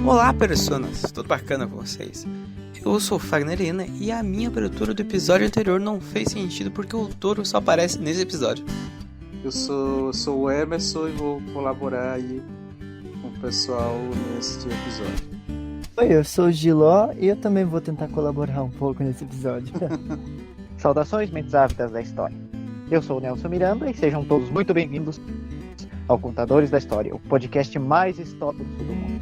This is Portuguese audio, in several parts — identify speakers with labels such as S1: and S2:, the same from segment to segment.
S1: Olá, personas! Tudo bacana com vocês? Eu sou o Fagner Lena e a minha abertura do episódio anterior não fez sentido porque o touro só aparece nesse episódio.
S2: Eu sou o Emerson e vou colaborar aí com o pessoal neste episódio.
S3: Oi, eu sou o Giló e eu também vou tentar colaborar um pouco nesse episódio.
S4: Saudações, mentes ávidas da história. Eu sou o Nelson Miranda e sejam todos muito bem-vindos ao Contadores da História, o podcast mais histórico do mundo.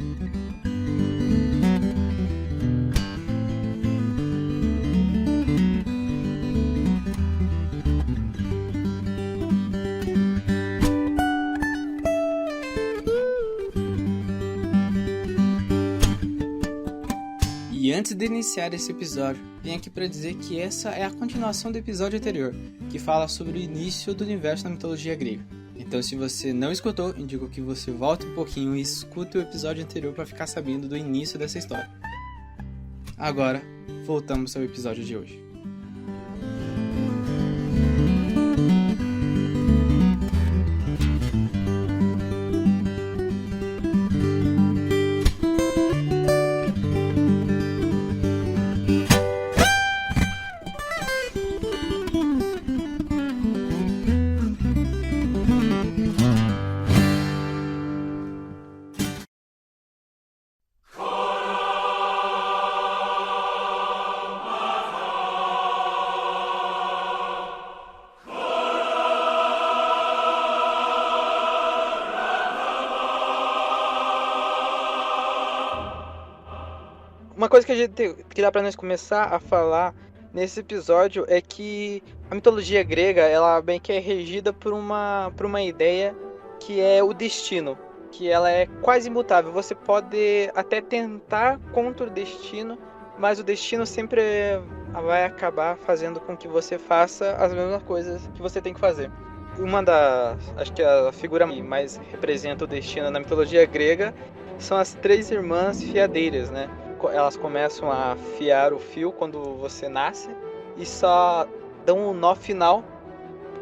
S1: E antes de iniciar esse episódio, vim aqui para dizer que essa é a continuação do episódio anterior, que fala sobre o início do universo na mitologia grega. Então, se você não escutou, indico que você volte um pouquinho e escute o episódio anterior para ficar sabendo do início dessa história. Agora, voltamos ao episódio de hoje.
S5: Uma coisa que dá pra nós começar a falar nesse episódio é que a mitologia grega, ela bem que é regida por uma ideia que é o destino, que ela é quase imutável. Você pode até tentar contra o destino, mas o destino sempre vai acabar fazendo com que você faça as mesmas coisas que você tem que fazer. Acho que a figura que mais representa o destino na mitologia grega são as três irmãs fiadeiras, né? Elas começam a fiar o fio quando você nasce e só dão um nó final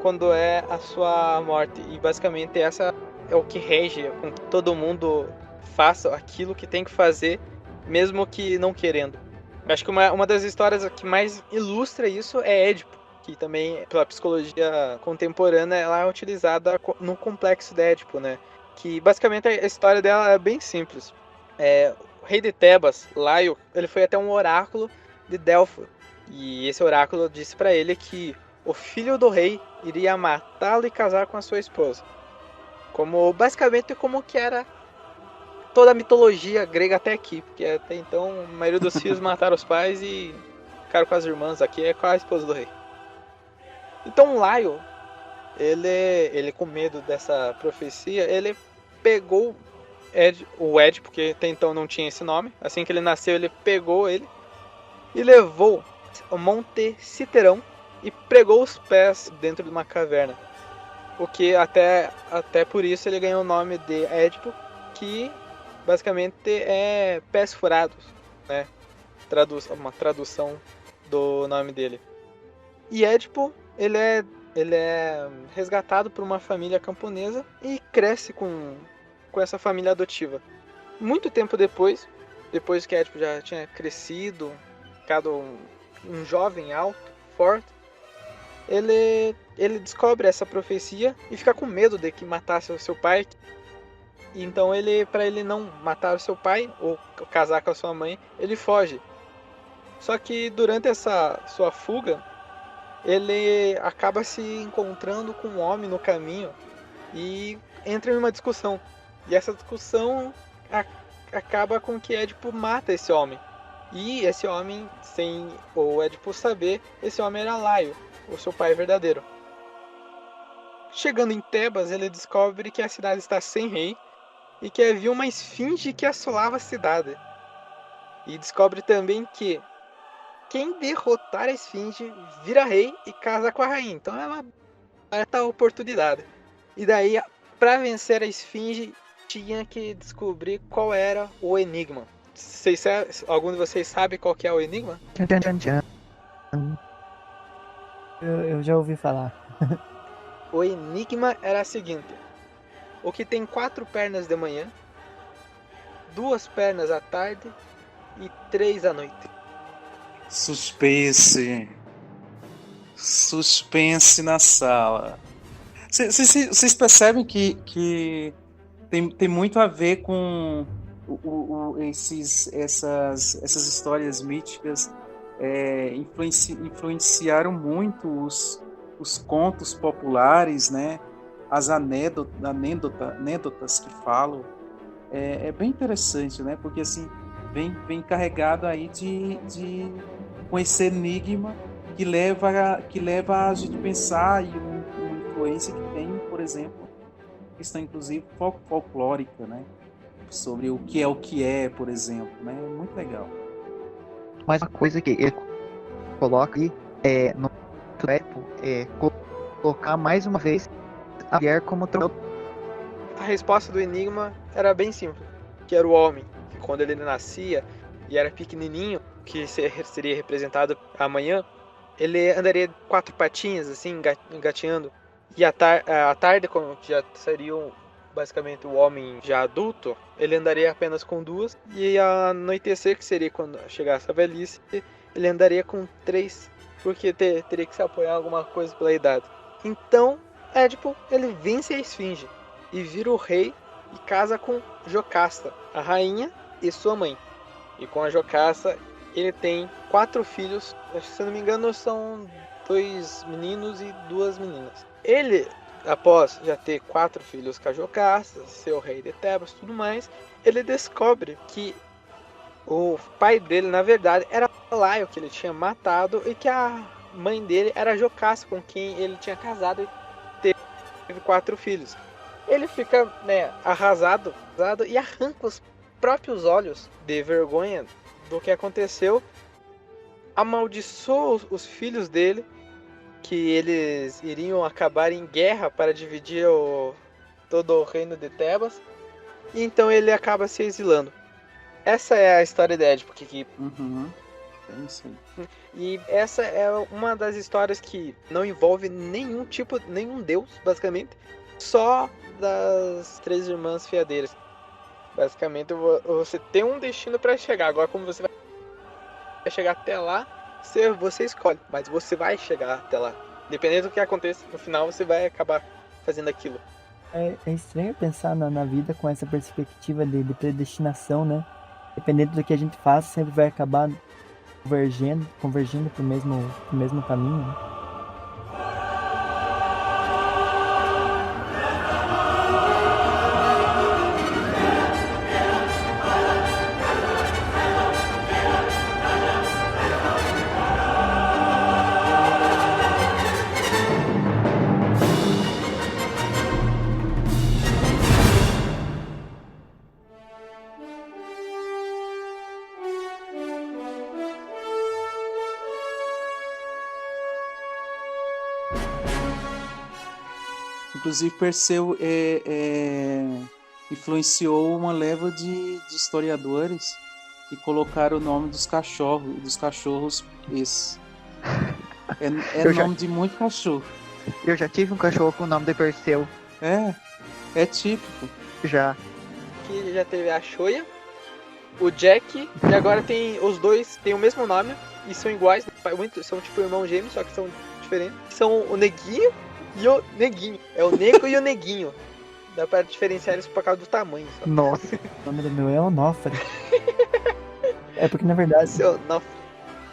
S5: quando é a sua morte. E basicamente essa é o que rege com que todo mundo faça aquilo que tem que fazer, mesmo que não querendo. Eu acho que uma das histórias que mais ilustra isso é Édipo, que também pela psicologia contemporânea ela é utilizada no complexo de Édipo, né? Que basicamente a história dela é bem simples. O rei de Tebas, Laio, ele foi até um oráculo de Delfo. E esse oráculo disse para ele que o filho do rei iria matá-lo e casar com a sua esposa. Basicamente como que era toda a mitologia grega até aqui. Porque até então a maioria dos filhos mataram os pais e ficaram com as irmãs. Aqui é com a esposa do rei. Então Laio, ele com medo dessa profecia, ele pegou o Édipo, porque até então não tinha esse nome. Assim que ele nasceu, ele pegou ele e levou ao Monte Citerão e pregou os pés dentro de uma caverna. O que até por isso ele ganhou o nome de Édipo, que basicamente é pés furados, né? Uma tradução do nome dele. E Édipo, ele é resgatado por uma família camponesa e cresce com essa família adotiva. Muito tempo depois que Édipo já tinha crescido, ficado um jovem alto, forte, ele descobre essa profecia e fica com medo de que matasse o seu pai. Então para ele não matar o seu pai ou casar com a sua mãe, ele foge. Só que durante essa sua fuga, ele acaba se encontrando com um homem no caminho e entra em uma discussão. E essa discussão acaba com que Édipo mata esse homem. E esse homem, sem o Édipo saber, esse homem era Laio, o seu pai verdadeiro. Chegando em Tebas, ele descobre que a cidade está sem rei e que havia uma esfinge que assolava a cidade. E descobre também que quem derrotar a esfinge vira rei e casa com a rainha. Então é uma certa oportunidade. E daí, para vencer a esfinge, tinha que descobrir qual era o enigma. Algum de vocês sabe qual que é o enigma?
S4: Tchan, tchan, tchan, tchan.
S3: Eu já ouvi falar.
S5: O enigma era o seguinte: o que tem 4 pernas de manhã, 2 pernas à tarde e 3 à noite.
S2: Suspense. Suspense na sala. Vocês percebem que tem muito a ver com essas histórias míticas influenciaram muito os contos populares, né? As anedotas que falam. É bem interessante, né? Porque assim vem carregado aí de com esse enigma que leva a gente pensar e uma influência que tem, por exemplo, questão inclusive folclórica, né? Sobre o que é, por exemplo, né? Muito legal.
S4: Mas uma coisa que ele coloca aí no trepo colocar mais uma vez a mulher como
S5: A resposta do enigma era bem simples, que era o homem, que quando ele nascia e era pequenininho, que seria representado amanhã, ele andaria 4 patinhas, assim, engateando. E à tarde, como já seria basicamente o homem já adulto, ele andaria apenas com 2. E ao anoitecer, que seria quando chegasse a velhice, ele andaria com 3, porque teria que se apoiar em alguma coisa pela idade. Então, ele vence a esfinge e vira o rei e casa com Jocasta, a rainha e sua mãe. E com a Jocasta ele tem 4 filhos, se eu não me engano são 2 meninos e 2 meninas. Ele, após já ter 4 filhos com a Jocasta, ser o rei de Tebas e tudo mais, ele descobre que o pai dele, na verdade, era Laio, que ele tinha matado, e que a mãe dele era Jocasta, com quem ele tinha casado e teve 4 filhos. Ele fica, arrasado e arranca os próprios olhos de vergonha do que aconteceu, amaldiçoa os filhos dele, que eles iriam acabar em guerra para dividir todo o reino de Tebas, e então ele acaba se exilando. Essa é a história de Édipo, que
S2: É isso aí.
S5: E essa é uma das histórias que não envolve nenhum deus, basicamente, só das 3 irmãs fiadeiras. Basicamente, você tem um destino para chegar. Agora, como você vai chegar até lá, você escolhe, mas você vai chegar até lá. Dependendo do que aconteça, no final você vai acabar fazendo aquilo.
S3: É estranho pensar na vida com essa perspectiva de predestinação, né? Dependendo do que a gente faça, sempre vai acabar convergindo pro mesmo caminho, né?
S2: Inclusive, Perseu influenciou uma leva de historiadores e colocaram o nome dos cachorros esse. É nome de muito cachorro.
S4: Eu já tive um cachorro com o nome de Perseu.
S2: É típico.
S4: Já.
S5: Que já teve a Shoya, o Jack, e agora tem os dois, tem o mesmo nome e são iguais, são tipo irmãos gêmeos, só que são diferentes. São o Neguinho e o Neguinho. É o Nego e o Neguinho. Dá pra diferenciar eles por causa do tamanho. Só.
S4: Nossa.
S3: O nome do meu é Onofre. É porque, na verdade...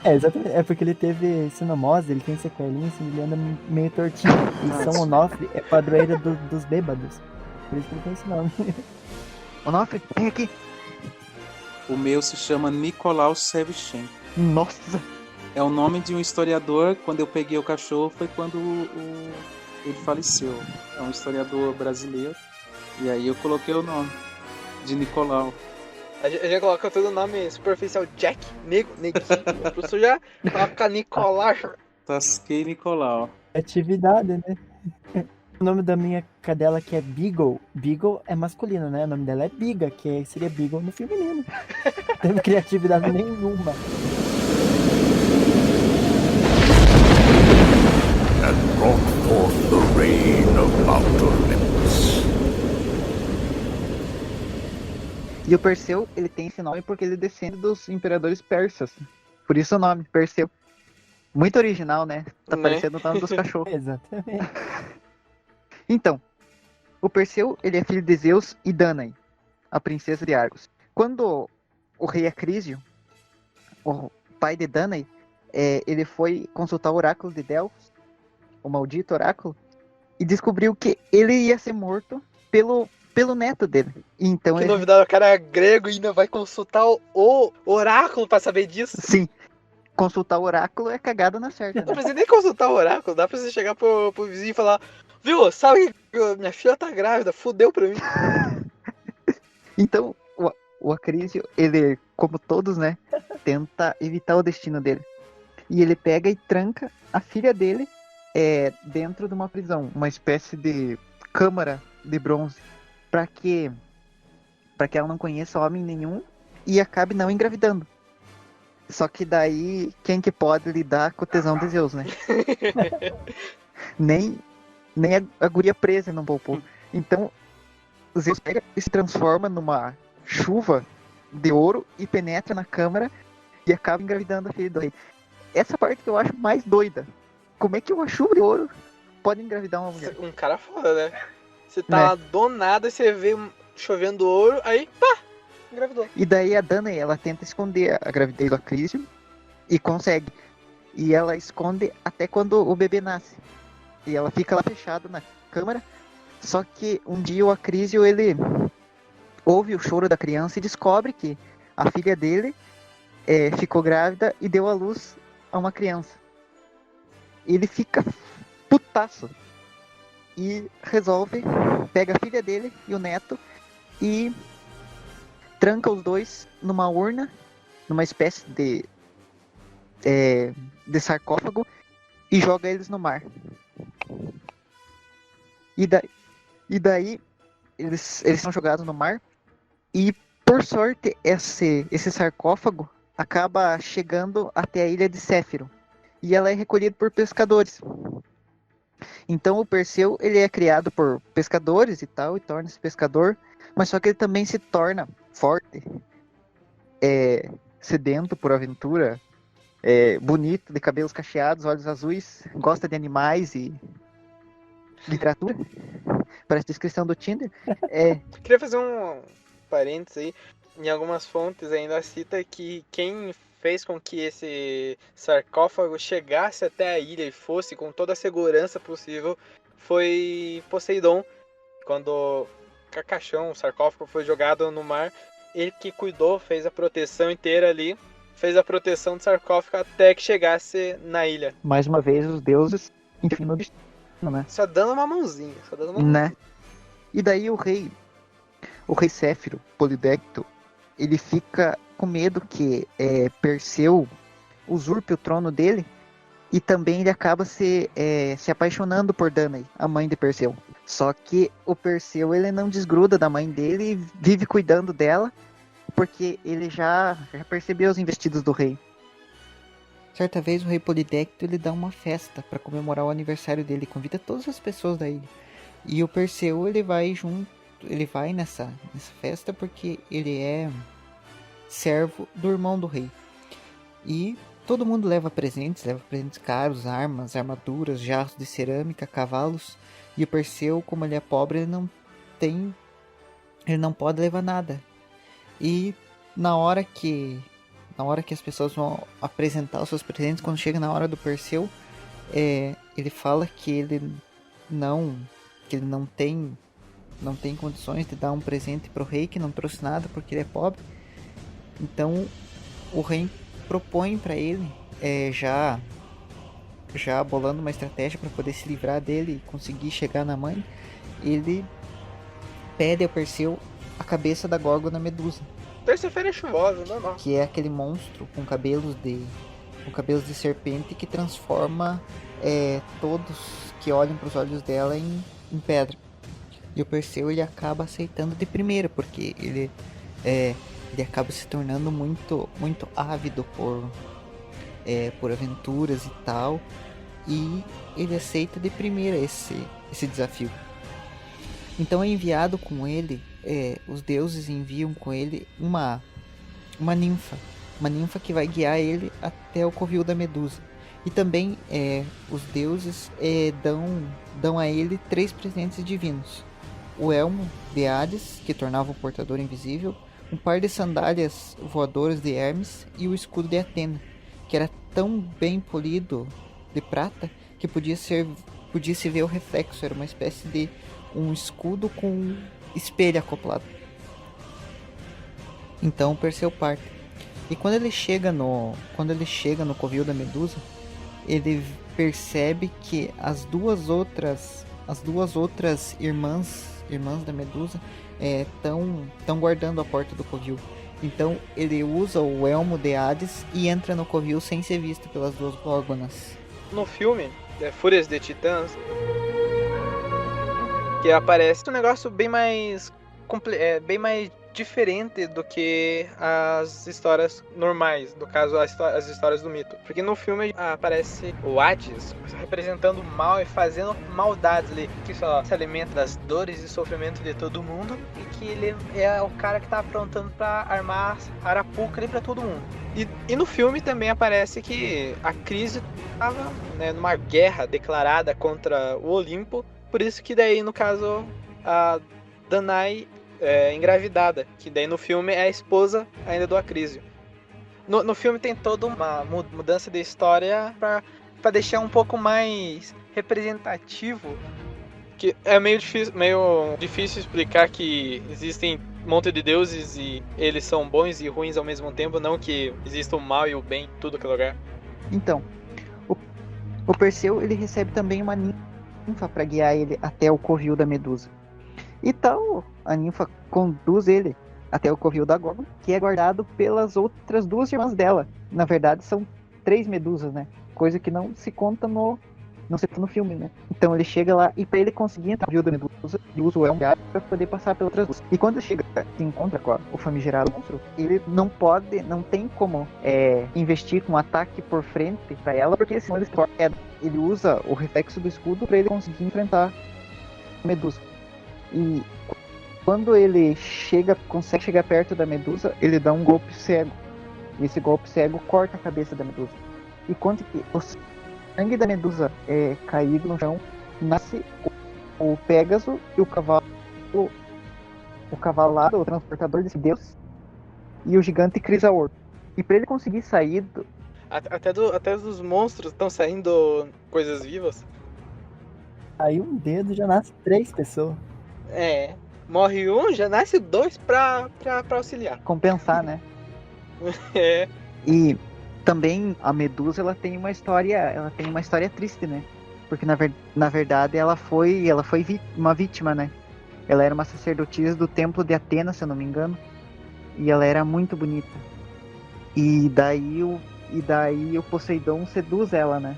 S3: exatamente. É porque ele teve sinomose, ele tem sequelinha, assim, ele anda meio tortinho. E São Onofre é padroeiro dos bêbados. Por isso que ele tem esse nome.
S4: Onofre, vem aqui.
S2: O meu se chama Nicolau Shevchenko.
S4: Nossa.
S2: É o nome de um historiador. Quando eu peguei o cachorro foi quando ele faleceu. É um historiador brasileiro. E aí eu coloquei o nome de Nicolau.
S5: A gente coloca todo o nome superficial, Jack, Neguinho. O professor já coloca Nicolau.
S2: Tasquei Nicolau.
S3: Atividade, né? O nome da minha cadela que é Beagle. Beagle é masculino, né? O nome dela é Biga, que seria Beagle no feminino. Não teve criatividade nenhuma.
S6: And brought forth the reign of Mount Olympus.
S4: E o Perseu, ele tem esse nome porque ele descende dos imperadores persas. Por isso o nome, Perseu. Muito original, né? Tá parecendo o nome dos cachorros.
S3: Exatamente.
S4: Então, o Perseu, ele é filho de Zeus e Danae, a princesa de Argos. Quando o rei Acrísio, o pai de Danae, ele foi consultar o oráculo de Delfos, o maldito oráculo, e descobriu que ele ia ser morto pelo neto dele. Então
S5: que novidade, o cara é grego e ainda vai consultar o oráculo pra saber disso?
S4: Sim. Consultar o oráculo é cagada na certa.
S5: Não precisa nem consultar o oráculo, dá pra você chegar pro vizinho e falar: viu, sabe que minha filha tá grávida, fudeu pra mim.
S4: Então, o Acrísio, ele, como todos, né, tenta evitar o destino dele. E ele pega e tranca a filha dele dentro de uma prisão, uma espécie de câmara de bronze, para que ela não conheça homem nenhum e acabe não engravidando. Só que daí, quem que pode lidar com o tesão de Zeus, né? nem a guria presa não poupou. Então, Zeus pega e se transforma numa chuva de ouro e penetra na câmara e acaba engravidando a filha do rei. Essa parte que eu acho mais doida. Como é que uma chuva de ouro pode engravidar uma mulher?
S5: Um cara foda, né? Você tá do nada, você vê chovendo ouro, aí pá! Engravidou.
S4: E daí a Danae, ela tenta esconder a gravidez do Acrísio e consegue. E ela esconde até quando o bebê nasce. E ela fica lá fechada na câmara. Só que um dia o Acrísio, ele ouve o choro da criança e descobre que a filha dele ficou grávida e deu à luz a uma criança. Ele fica putaço. E resolve, pega a filha dele e o neto e tranca os dois numa urna, numa espécie de sarcófago, e joga eles no mar. E daí eles são jogados no mar, e por sorte esse sarcófago acaba chegando até a ilha de Céfiro, e ela é recolhida por pescadores. Então o Perseu, ele é criado por pescadores e tal, e torna-se pescador, mas só que ele também se torna forte, sedento por aventura, bonito, de cabelos cacheados, olhos azuis, gosta de animais e literatura. Parece descrição do Tinder.
S5: Queria fazer um parênteses aí. Em algumas fontes ainda cita que quem fez com que esse sarcófago chegasse até a ilha e fosse com toda a segurança possível foi Poseidon. Quando o sarcófago foi jogado no mar, ele que cuidou, fez a proteção inteira ali, fez a proteção do sarcófago até que chegasse na ilha.
S4: Mais uma vez os deuses enfim, destino, né?
S5: Só dando uma mãozinha.
S4: Né? E daí o rei Céfiro, Polidecto, ele fica com medo que Perseu usurpe o trono dele, e também ele acaba se apaixonando por Danae, a mãe de Perseu. Só que o Perseu, ele não desgruda da mãe dele e vive cuidando dela, porque ele já percebeu os investidos do rei. Certa vez o rei Polidecto, ele dá uma festa para comemorar o aniversário dele, convida todas as pessoas da ilha. E o Perseu, ele vai nessa festa porque ele é servo do irmão do rei. E todo mundo leva presentes caros, armas, armaduras, jarros de cerâmica, cavalos. E o Perseu, como ele é pobre, ele não pode levar nada. E na hora que as pessoas vão apresentar os seus presentes, quando chega na hora do Perseu, ele fala que ele não tem condições de dar um presente pro rei, que não trouxe nada porque ele é pobre. Então o rei propõe para ele, já bolando uma estratégia para poder se livrar dele e conseguir chegar na mãe, ele pede ao Perseu a cabeça da Górgona Medusa.
S5: Terça-feira é chuvosa, normal.
S4: Que é aquele monstro com cabelos de serpente que transforma todos que olham para os olhos dela em em pedra. E o Perseu ele acaba aceitando de primeira, porque ele acaba se tornando muito, muito ávido por aventuras e tal. E ele aceita de primeira esse desafio. Então é enviado com ele, os deuses enviam com ele uma ninfa. Uma ninfa que vai guiar ele até o covil da Medusa. E também os deuses dão a ele 3 presentes divinos. O elmo de Hades, que tornava o portador invisível, um par de sandálias voadoras de Hermes e o escudo de Atena, que era tão bem polido de prata que podia se ver o reflexo, era uma espécie de um escudo com um espelho acoplado. Então Perseu parte. E quando ele chega no covil da Medusa, ele percebe que as duas outras irmãs da Medusa estão guardando a porta do covil. Então ele usa o elmo de Hades e entra no covil sem ser visto pelas duas Górgonas.
S5: No filme, Fúrias de Titãs, que aparece um negócio bem mais diferente do que as histórias normais, no caso as histórias do mito. Porque no filme aparece o Hades representando o mal e fazendo maldades ali, que só se alimenta das dores e sofrimentos de todo mundo, e que ele é o cara que tá aprontando para armar arapuca ali para todo mundo. E no filme também aparece que a Crise estava numa guerra declarada contra o Olimpo, por isso que daí no caso a Danae engravidada, que daí no filme é a esposa ainda do Acrísio. No filme tem toda uma mudança de história para deixar um pouco mais representativo, que é meio difícil explicar que existem um monte de deuses e eles são bons e ruins ao mesmo tempo, não que exista o mal e o bem em tudo que é lugar.
S4: Então, o Perseu ele recebe também uma ninfa para guiar ele até o covil da Medusa. E tal, a ninfa conduz ele até o covil da Górgona, que é guardado pelas outras 2 irmãs dela. Na verdade, são 3 medusas, né? Coisa que não se conta no filme, né? Então ele chega lá e para ele conseguir entrar no covil da Medusa, ele usa o elmo para poder passar pelas outras 2. E quando chega se encontra com o famigerado monstro, ele não tem como investir com um ataque por frente para ela, porque senão ele usa o reflexo do escudo para ele conseguir enfrentar a Medusa. E quando ele consegue chegar perto da Medusa, ele dá um golpe cego. E esse golpe cego corta a cabeça da Medusa. E quando o sangue da Medusa é caído no chão, nasce o Pégaso e o cavalado, o transportador desse deus, e o gigante Crisaor. E para ele conseguir sair
S5: Até dos monstros estão saindo coisas vivas.
S3: Aí um dedo já nasce 3 pessoas.
S5: Morre um, já nasce 2 pra auxiliar.
S4: Compensar, né? E também a Medusa ela tem uma história triste, né? Porque na verdade ela foi uma vítima, né? Ela era uma sacerdotisa do templo de Atena, se eu não me engano. E ela era muito bonita. E daí o Poseidon seduz ela, né?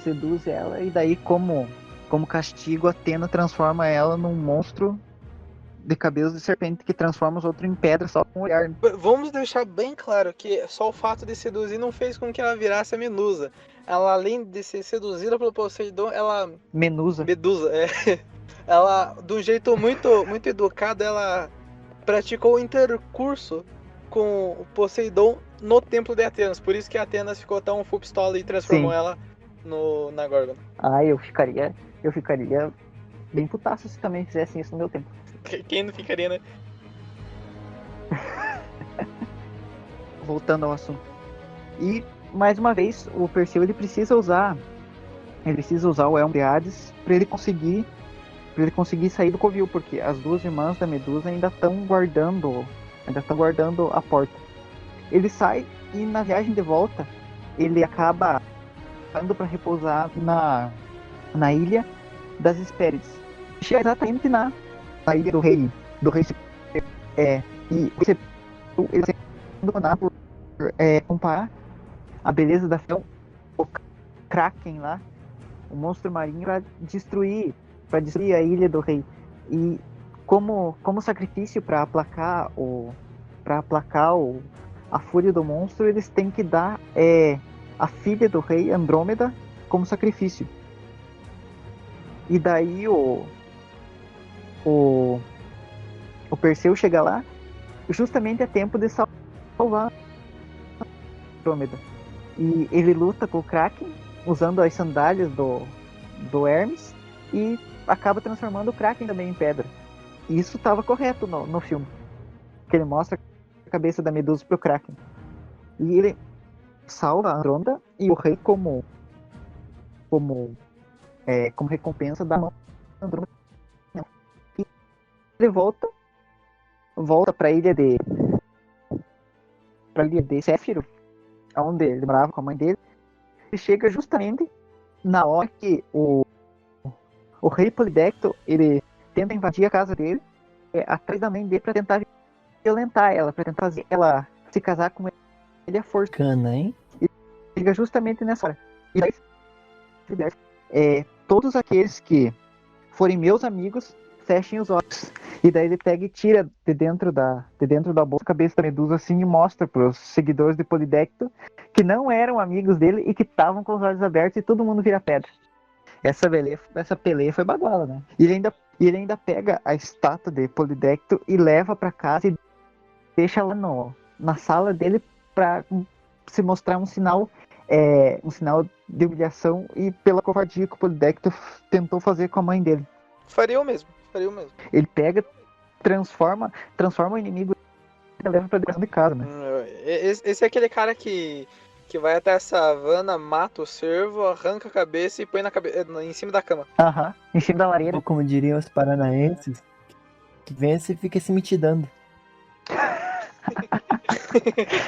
S4: E daí como castigo, Atena transforma ela num monstro de cabelos de serpente que transforma os outros em pedra só com o olhar.
S5: Vamos deixar bem claro que só o fato de seduzir não fez com que ela virasse a Medusa. Ela, além de ser seduzida pelo Poseidon, ela...
S4: Medusa,
S5: Ela, de um jeito muito, muito educado, ela praticou intercurso com o Poseidon no templo de Atenas. Por isso que Atenas ficou tão full pistola e transformou ela na Górgona.
S4: Eu ficaria bem putaço se também fizessem isso no meu tempo.
S5: Quem não ficaria, né?
S4: Voltando ao assunto. E, mais uma vez, o Perseu ele precisa usar o elmo de Hades para ele conseguir sair do covil, porque as 2 irmãs da Medusa ainda estão guardando a porta. Ele sai e na viagem de volta ele acaba indo para repousar na ilha das Hespérides. Chega exatamente na ilha do rei e ele se abandonar por comparar a beleza da fé, o Kraken lá, o monstro marinho, para destruir para destruir a ilha do rei. E como sacrifício para aplacar a fúria do monstro, eles têm que dar a filha do rei, Andrômeda, como sacrifício. E daí o Perseu chega lá justamente a tempo de salvar Andrômeda. E ele luta com o Kraken usando as sandálias do Hermes e acaba transformando o Kraken também em pedra. E isso estava correto no filme, que ele mostra a cabeça da Medusa pro Kraken. E ele salva a Andrômeda e o rei como recompensa da mão da Andrômeda. E ele volta para a ilha de Céfiro, onde ele morava com a mãe dele. E chega justamente na hora que o rei Polidecto ele tenta invadir a casa dele, atrás da mãe dele, para tentar violentar ela, para tentar fazer ela se casar com ele à força.
S3: Cana, hein?
S4: E chega justamente nessa hora. E daí, todos aqueles que forem meus amigos, fechem os olhos. E daí ele pega e tira de dentro da bolsa a cabeça da Medusa assim e mostra para os seguidores de Polidecto que não eram amigos dele e que estavam com os olhos abertos e todo mundo vira pedra. Essa peleia foi baguala, né? E ele ainda pega a estátua de Polidecto e leva para casa e deixa lá na sala dele para se mostrar um sinal de humilhação e pela covardia que o Polidecto tentou fazer com a mãe dele.
S5: Faria o mesmo.
S4: Ele pega, transforma o inimigo e leva pra dentro de casa, né?
S5: Esse é aquele cara que vai até a savana, mata o cervo, arranca a cabeça e põe em cima da cama.
S4: Aham, em cima da lareira.
S3: Ou como diriam os paranaenses, que vence e fica se mitidando.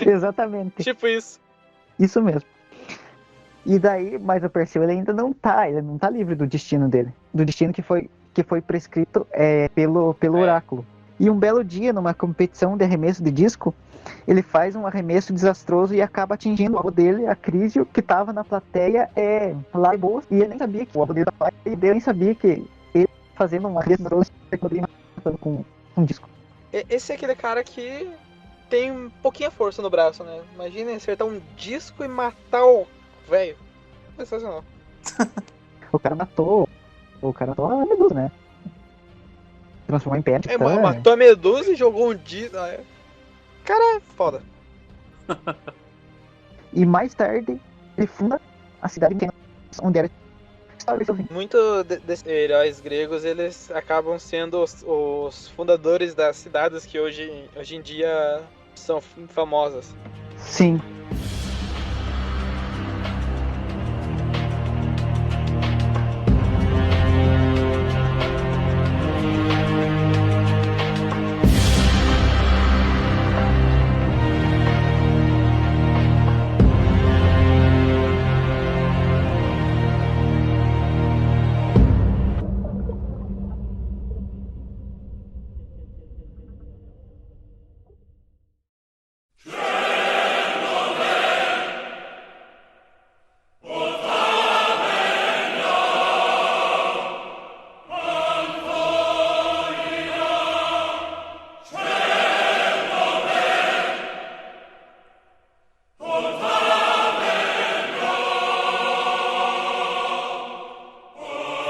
S4: Exatamente.
S5: Tipo isso.
S4: Isso mesmo. E daí, mas o Perseu ele ainda não tá livre do destino dele. Do destino que foi prescrito pelo oráculo. E um belo dia, numa competição de arremesso de disco, ele faz um arremesso desastroso e acaba atingindo o alvo dele, a Crísio, que estava na plateia lá de boa. E ele nem sabia que o alvo dele estava e ele nem sabia que ele fazendo um arremesso desastroso ele poderia matar com um disco.
S5: Esse é aquele cara que tem um pouquinho força no braço, né? Imagina acertar um disco e matar o velho. Sensacional.
S4: O cara matou a Medusa, né? Transformou em pedra.
S5: Matou a Medusa e jogou um disco. Cara, é foda.
S4: E mais tarde, ele funda a cidade inteira, onde era
S5: Muitos desses heróis gregos, eles acabam sendo os fundadores das cidades que hoje em dia são famosas.
S4: Sim.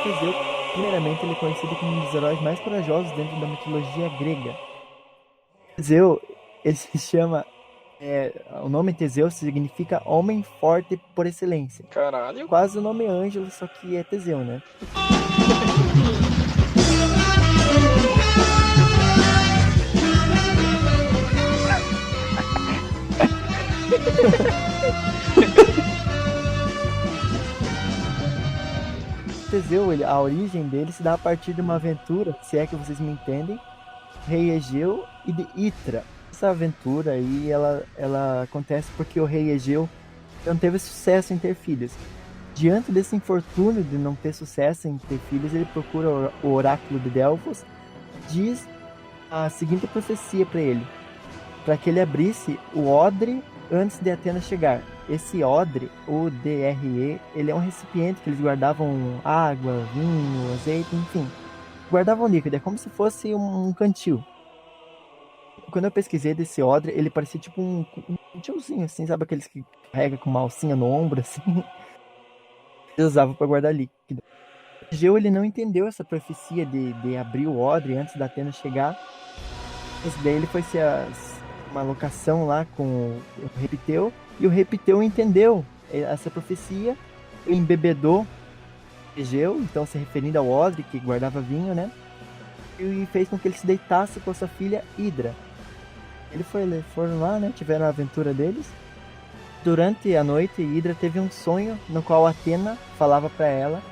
S3: Teseu, primeiramente, ele é conhecido como um dos heróis mais corajosos dentro da mitologia grega. Teseu, ele se chama... o nome Teseu significa homem forte por excelência.
S5: Caralho.
S3: Quase o nome Ângelo, só que é Teseu, né? Teseu, a origem dele se dá a partir de uma aventura, se é que vocês me entendem, rei Egeu e de Hitra. Essa aventura aí, ela acontece porque o rei Egeu não teve sucesso em ter filhos. Diante desse infortúnio de não ter sucesso em ter filhos, ele procura o oráculo de Delfos, diz a seguinte profecia para ele, para que ele abrisse o odre antes de Atenas chegar. esse odre, o DRE, ele é um recipiente que eles guardavam água, vinho, azeite, enfim. Guardavam líquido, é como se fosse um cantil. Quando eu pesquisei desse odre, ele parecia tipo um tiozinho, assim, sabe aqueles que carrega com uma alcinha no ombro, assim? Eles usavam para guardar líquido. O Egeu, ele não entendeu essa profecia de abrir o odre antes da Atena chegar. Esse daí ele foi ser uma locação lá com o Repteu, e o Repteu entendeu essa profecia, embebedou Egeu, então se referindo ao odre que guardava vinho, né? E fez com que ele se deitasse com a sua filha Hidra. Eles foram lá, né? Tiveram a aventura deles. Durante a noite, Hidra teve um sonho no qual Atena falava para ela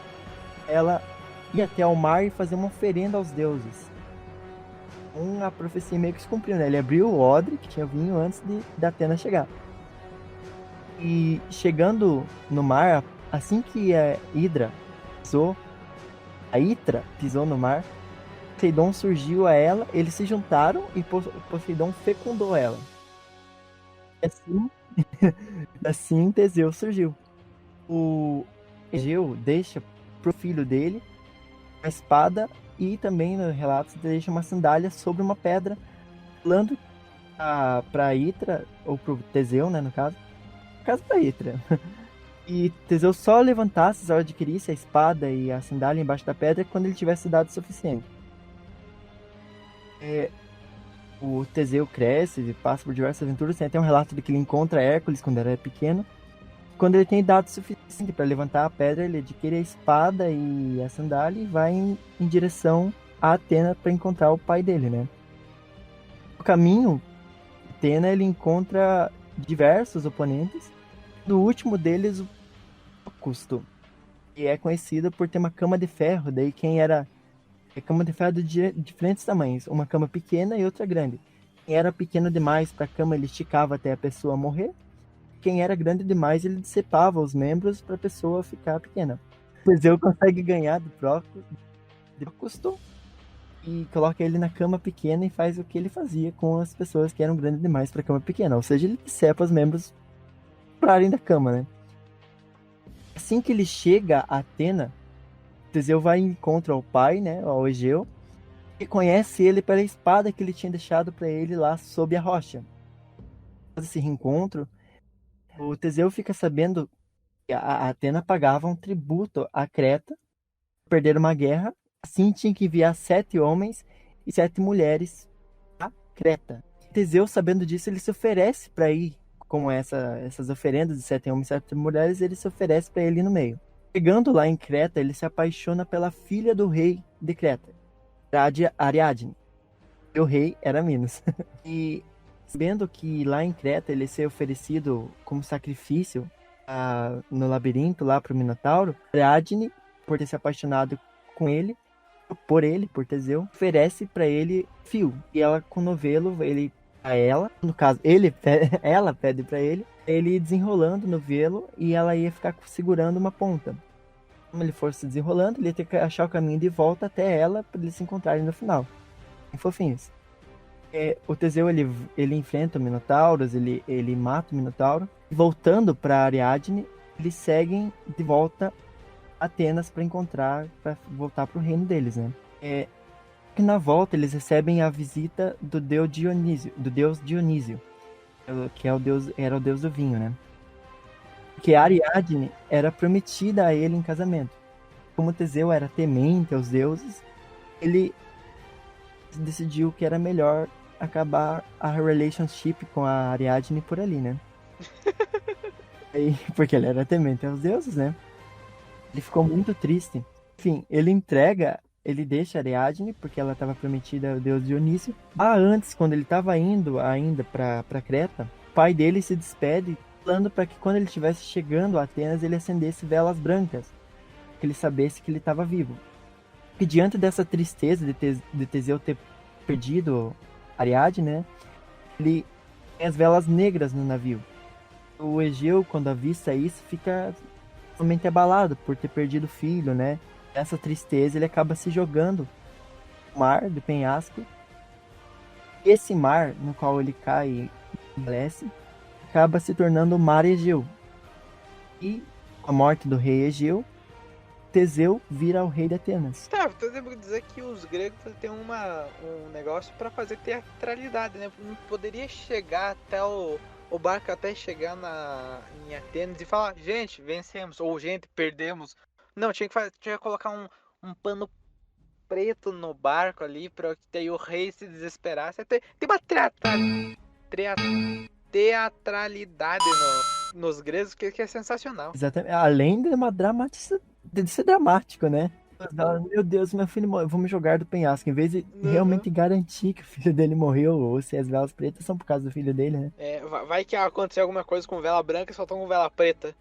S3: ia até ao mar e fazer uma oferenda aos deuses. A profecia meio que se cumpriu, né? Ele abriu o odre que tinha vinho antes de Atena chegar. E chegando no mar, assim que a Hidra pisou no mar, Poseidon surgiu a ela, eles se juntaram e Poseidon fecundou ela. Assim Teseu surgiu. O Egeu deixa pro filho dele uma espada e também no relato deixa uma sandália sobre uma pedra, falando pra Hidra, ou pro Teseu, né, no caso pra Hidra. E Teseu só levantasse, só adquirisse a espada e a sandália embaixo da pedra quando ele tivesse dado o suficiente. O Teseu cresce e passa por diversas aventuras. Tem até um relato de que ele encontra Hércules quando era pequeno. Quando ele tem dado o suficiente para levantar a pedra, ele adquire a espada e a sandália e vai em direção a Atena para encontrar o pai dele, né? No caminho, Atena ele encontra diversos oponentes. No último deles, o Custo, que é conhecido por ter uma cama de ferro. Daí quem era cama de ferro de diferentes tamanhos, uma cama pequena e outra grande. Quem era pequeno demais para a cama, ele esticava até a pessoa morrer. Quem era grande demais, ele decepava os membros para a pessoa ficar pequena. Teseu consegue ganhar do Custo e coloca ele na cama pequena e faz o que ele fazia com as pessoas que eram grandes demais para a cama pequena. Ou seja, ele decepa os membros pararem da cama, né? Assim que ele chega a Atena, Teseu vai em encontro ao pai, né, ao Egeu, e conhece ele pela espada que ele tinha deixado para ele lá sob a rocha. Após esse reencontro, o Teseu fica sabendo que a Atena pagava um tributo a Creta, perder uma guerra, assim tinha que enviar 7 homens e 7 mulheres a Creta. Teseu, sabendo disso, ele se oferece para ir com essas oferendas de 7 homens e 7 mulheres, ele se oferece para ele ir no meio. Chegando lá em Creta, ele se apaixona pela filha do rei de Creta, Ariadne. E o rei era Minos. E sabendo que lá em Creta ele ser oferecido como sacrifício no labirinto lá para o Minotauro, Ariadne, por ter se apaixonado por Teseu, oferece para ele fio. E ela, com o novelo, ela pede para ele desenrolando o novelo e ela ia ficar segurando uma ponta. Como ele for se desenrolando, ele ia ter que achar o caminho de volta até ela para eles se encontrarem no final. Fofinhos. O Teseu ele enfrenta o Minotauro, ele mata o Minotauro. Voltando para Ariadne, eles seguem de volta a Atenas para voltar para o reino deles, né? Que na volta eles recebem a visita do deus Dionísio, que era o deus do vinho, né? Porque a Ariadne era prometida a ele em casamento. Como Teseu era temente aos deuses, ele decidiu que era melhor acabar a relationship com a Ariadne por ali, né? Porque ele era temente aos deuses, né? Ele ficou muito triste. Enfim, ele deixa a Ariadne, porque ela estava prometida ao deus Dionísio. Antes, quando ele estava indo ainda para Creta, o pai dele se despede, falando para que quando ele estivesse chegando a Atenas, ele acendesse velas brancas, que ele sabesse que ele estava vivo. E diante dessa tristeza de Teseu ter perdido Ariadne, né, ele tem as velas negras no navio. O Egeu, quando avista isso, fica totalmente abalado por ter perdido o filho, né? Essa tristeza, ele acaba se jogando no mar do penhasco. Esse mar no qual ele cai e falece acaba se tornando o Mar Egeu, E com a morte do rei Egeu, Teseu vira o rei de Atenas.
S5: Tá, tô tentando dizer que os gregos têm um negócio pra fazer teatralidade, né? Não poderia chegar até o barco até chegar em Atenas e falar, gente, vencemos, ou gente, perdemos. Não, tinha que colocar um pano preto no barco ali pra que daí o rei se desesperasse. Tem uma teatralidade nos gregos que é sensacional.
S3: Exatamente. Além de uma de ser dramático, né? Meu Deus, meu filho morreu, vamos jogar do penhasco. Em vez de realmente garantir que o filho dele morreu, ou se as velas pretas são por causa do filho dele, né?
S5: Vai que acontecer alguma coisa com vela branca e só estão com vela preta.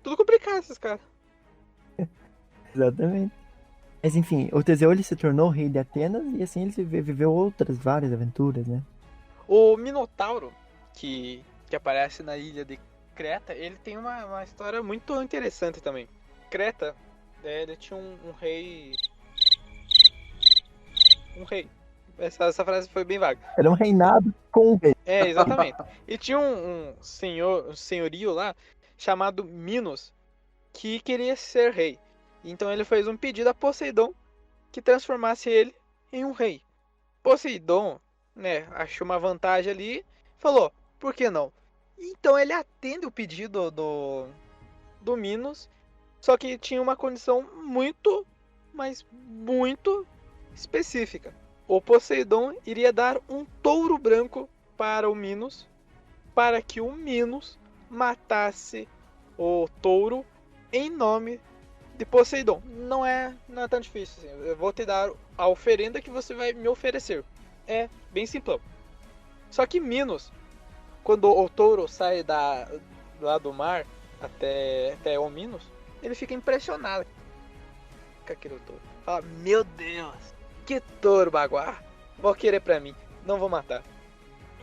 S5: Tudo complicado esses caras.
S3: Exatamente. Mas enfim, o Teseu ele se tornou rei de Atenas e assim ele viveu várias aventuras, né?
S5: O Minotauro, que aparece na ilha de Creta, ele tem uma história muito interessante também. Creta, ele tinha um rei. Um rei. Essa frase foi bem vaga.
S3: Era um reinado com um rei.
S5: Exatamente. E tinha um senhorio lá, chamado Minos, que queria ser rei. Então ele fez um pedido a Poseidon que transformasse ele em um rei. Poseidon, né, achou uma vantagem ali, falou, por que não? Então ele atende o pedido do Minos, só que tinha uma condição muito, mas muito específica. O Poseidon iria dar um touro branco para o Minos, para que o Minos matasse o touro em nome de Poseidon. Não é tão difícil assim. Eu vou te dar a oferenda que você vai me oferecer. É bem simplão. Só que Minos, quando o touro sai lá do mar até o Minos, ele fica impressionado com aquele touro. Fala, meu Deus, que touro baguá. Vou querer pra mim, não vou matar.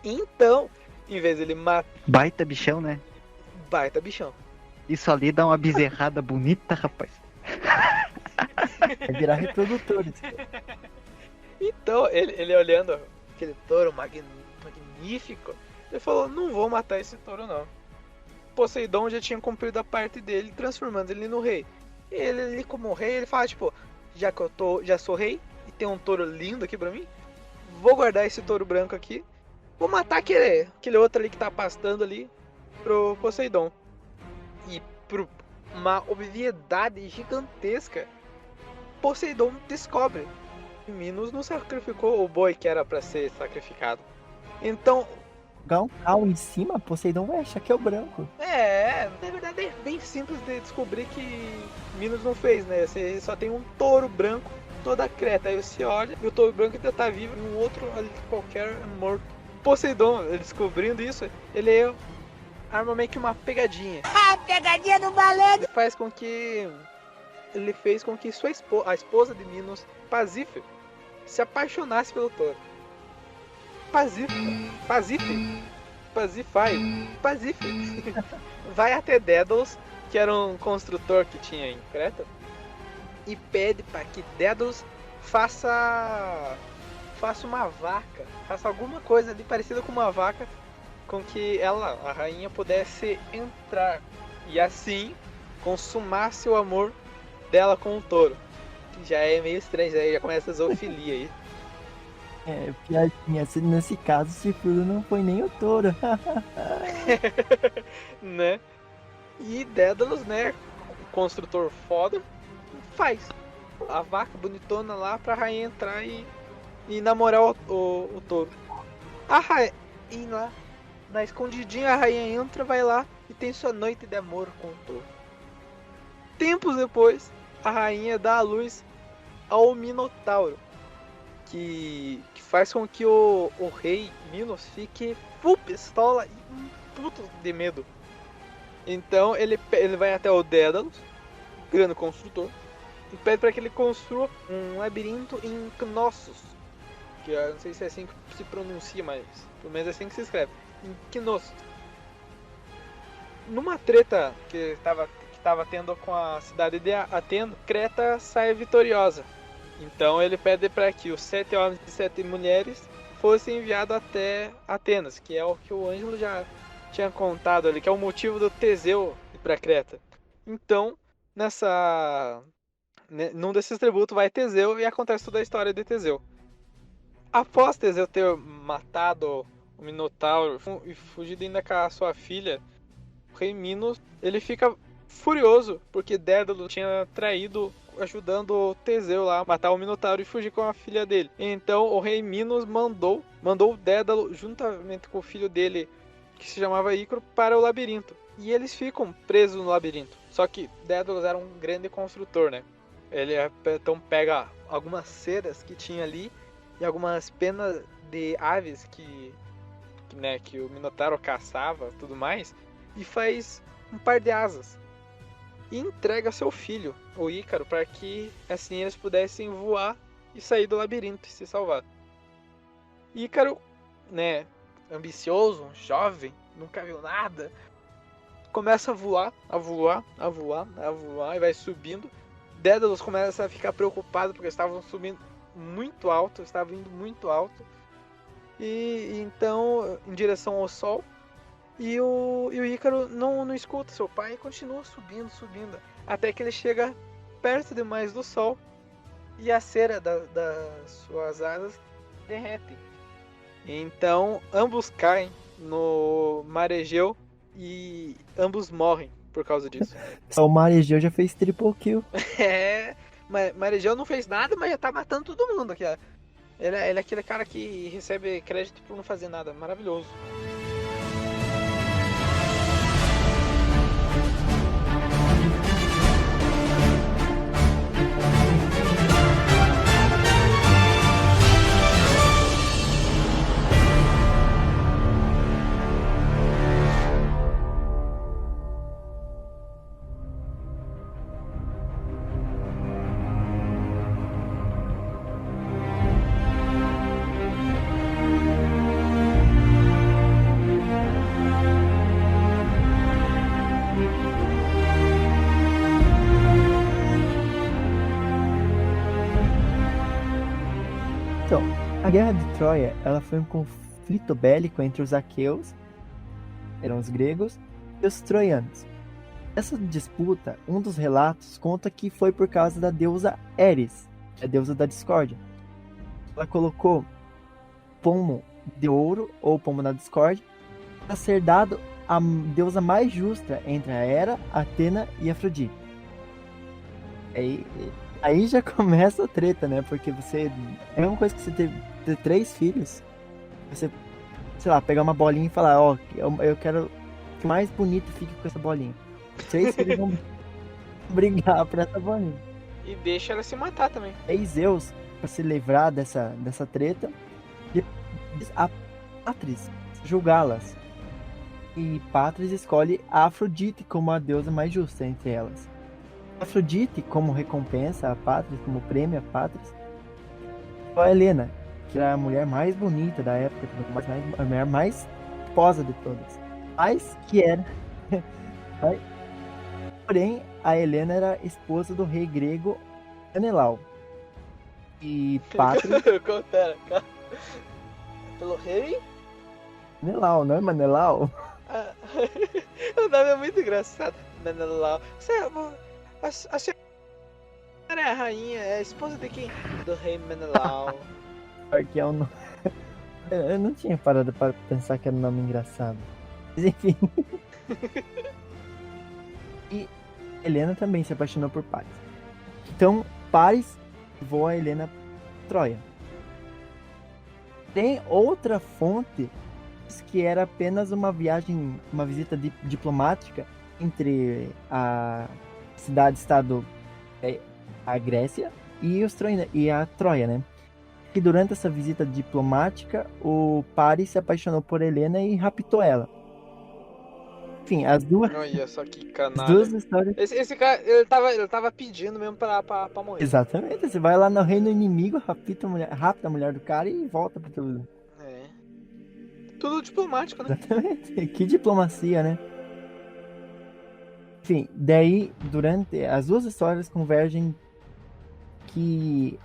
S5: Então, em vez de ele matar...
S4: Baita bichão, né?
S5: Baita bichão.
S4: Isso ali dá uma bezerrada bonita, rapaz.
S3: Vai virar reprodutor.
S5: Então, ele olhando aquele touro magnífico, ele falou, não vou matar esse touro não. Poseidon já tinha cumprido a parte dele, transformando ele no rei. Ele como rei, ele fala, tipo, já que eu já sou rei, e tem um touro lindo aqui pra mim, vou guardar esse touro branco aqui, vou matar aquele outro ali que tá pastando ali pro Poseidon. E por uma obviedade gigantesca, Poseidon descobre que Minos não sacrificou o boi que era pra ser sacrificado. Então...
S3: Jogar um cal em cima, Poseidon vai achar que é o branco.
S5: Na verdade é bem simples de descobrir que Minos não fez, né? Você só tem um touro branco, toda a Creta. Aí você olha e o touro branco ainda tá vivo e um outro ali qualquer morto. Poseidon, descobrindo isso, ele arma meio que uma pegadinha.
S7: Pegadinha do malandro!
S5: Ele fez com que a esposa de Minos, Pasífae, se apaixonasse pelo touro. Pasífae vai até Dédalus, que era um construtor que tinha em Creta, e pede para que Dédalus faça uma vaca, faça alguma coisa ali parecida com uma vaca, com que ela, a rainha, pudesse entrar e assim consumasse o amor dela com o touro. Que já é meio estranho, já começa a zoofilia aí.
S3: Piadinha, nesse caso, esse filho não foi nem o touro.
S5: Né? E Dédalus, né, construtor foda, faz a vaca bonitona lá pra rainha entrar e namorar o touro. A rainha, lá, na escondidinha, a rainha entra, vai lá e tem sua noite de amor com o touro. Tempos depois, a rainha dá à luz ao Minotauro, que faz com que o rei Minos fique full pistola e puto de medo. Então ele vai até o Dédalus, grande construtor, e pede para que ele construa um labirinto em Knossos, que eu não sei se é assim que se pronuncia, mas pelo menos é assim que se escreve, em Knossos. Numa treta que estava tendo com a cidade de Atenas, Creta sai vitoriosa. Então ele pede para que os 7 homens e 7 mulheres fossem enviados até Atenas, que é o que o Ângelo já tinha contado ali, que é o motivo do Teseu para Creta. Então, num desses tributos vai Teseu e acontece toda a história de Teseu. Após Teseu ter matado o Minotauro e fugido ainda com a sua filha, o rei Minos, ele fica furioso porque Dédalo tinha traído, ajudando Teseu lá a matar o Minotauro e fugir com a filha dele. Então o rei Minos mandou Dédalo juntamente com o filho dele, que se chamava Ícaro, para o labirinto. E eles ficam presos no labirinto. Só que Dédalo era um grande construtor, né? Ele então pega algumas ceras que tinha ali e algumas penas de aves que o Minotauro caçava, tudo mais, e faz um par de asas e entrega seu filho, o Ícaro, para que assim eles pudessem voar e sair do labirinto e se salvar. Ícaro, né, ambicioso, jovem, nunca viu nada, começa a voar e vai subindo. Dédalus começa a ficar preocupado porque estavam subindo muito alto, estavam indo muito alto, e então em direção ao sol. E o Ícaro não escuta seu pai e continua subindo, até que ele chega perto demais do sol e a cera das suas asas derrete. Então ambos caem no mar Egeu e ambos morrem por causa disso.
S3: Só o mar Egeu já fez triple kill.
S5: Mar Egeu não fez nada, mas já tá matando todo mundo aqui. Ele é aquele cara que recebe crédito por não fazer nada. Maravilhoso.
S3: Então, a Guerra de Troia, ela foi um conflito bélico entre os aqueus, eram os gregos, e os troianos. Essa disputa, um dos relatos conta que foi por causa da deusa Eris, a deusa da discórdia. Ela colocou pomo de ouro, ou pomo da discórdia, para ser dado à deusa mais justa entre a Hera, Atena e Afrodite. Aí já começa a treta, né? Porque você... É a mesma coisa que você ter 3 filhos. Você, sei lá, pegar uma bolinha e falar, eu quero que o mais bonito fique com essa bolinha. 3 filhos vão brigar por essa bolinha.
S5: E deixa ela se matar também.
S3: E Zeus, pra se livrar dessa treta, diz a Pátris julgá-las. E Pátris escolhe a Afrodite como a deusa mais justa entre elas. Afrodite, como recompensa a Pátris, como prêmio a Pátris, foi a Helena, que era a mulher mais bonita da época, a mulher mais esposa de todas. Mas que era... Porém, a Helena era esposa do rei grego Menelau. E Pátris...
S5: Pera. Pelo rei?
S3: Menelau, não é Menelau?
S5: O nome é muito engraçado. Menelau. A senhora é a rainha, é a esposa de quem? Do rei Menelau.
S3: Porque é um nome... Eu não tinha parado para pensar que era um nome engraçado. Mas enfim. E Helena também se apaixonou por Paris. Então, Paris levou a Helena para Troia. Tem outra fonte que era apenas uma visita diplomática entre a cidade-estado, a Grécia e a Troia, né? E durante essa visita diplomática, o Paris se apaixonou por Helena e raptou ela. Enfim, as duas...
S5: Olha só que canalha.
S3: As duas histórias...
S5: Esse cara, ele tava pedindo mesmo pra morrer.
S3: Exatamente, você vai lá no reino inimigo, rapta a mulher do cara e volta pra tudo.
S5: Tudo diplomático, né?
S3: Exatamente, que diplomacia, né? Enfim, daí, durante... As duas histórias convergem que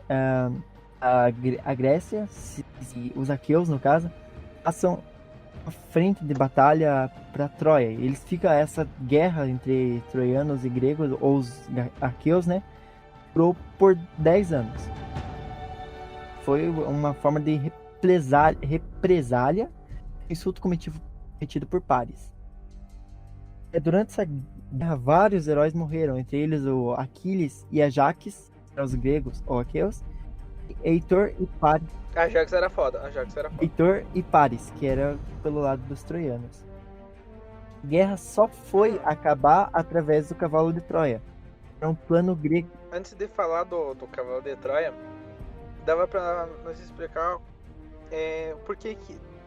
S3: a Grécia, os aqueus, no caso, passam frente de batalha para Troia. Eles ficam essa guerra entre troianos e gregos, ou os aqueus, né? Durou por 10 anos. Foi uma forma de represália, insulto cometido por Paris. Durante essa guerra, vários heróis morreram, entre eles o Aquiles e Ajax, os gregos, ou aqueus, Heitor e Paris.
S5: Ajax era foda.
S3: Heitor e Paris, que era pelo lado dos troianos. A guerra só foi acabar através do cavalo de Troia. É um plano grego.
S5: Antes de falar do cavalo de Troia, dava pra nos explicar por que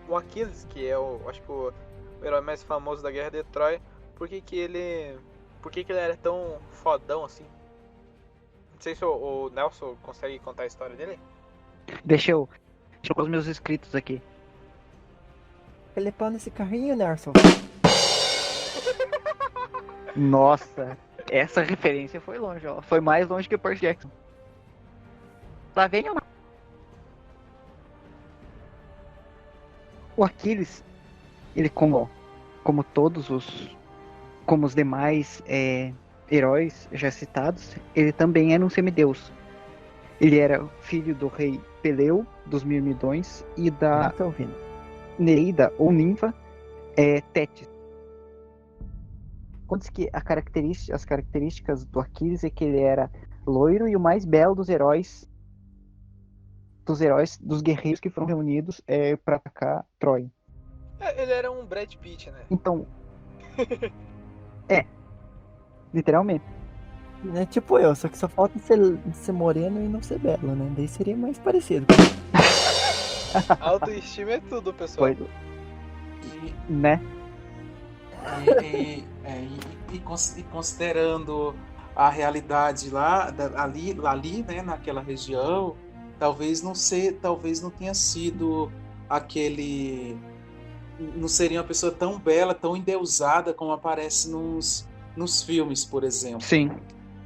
S5: o Aquiles, que é acho que o herói mais famoso da guerra de Troia, por que ele era tão fodão assim? Não sei se o Nelson consegue contar a história dele.
S4: Deixa eu com os meus inscritos aqui.
S3: Ele pau nesse carrinho, Nelson.
S4: Nossa, essa referência foi longe, ó. Foi mais longe que o Percy Jackson. Lá vem uma. O Aquiles, ele como os demais heróis já citados, ele também era um semideus. Ele era filho do rei Peleu, dos Mirmidões, e da Nereida, ou ninfa, Tétis. Conta-se que as características do Aquiles é que ele era loiro e o mais belo dos dos guerreiros que foram reunidos para atacar Troia.
S5: Ele era um Brad Pitt, né?
S4: Então, literalmente.
S3: É tipo eu, só que só falta ser moreno e não ser belo, né? Daí seria mais parecido.
S5: Autoestima é tudo, pessoal.
S4: Né?
S2: E considerando a realidade ali, né, naquela região, talvez não tenha sido não seria uma pessoa tão bela, tão endeusada como aparece nos filmes, por exemplo.
S4: Sim.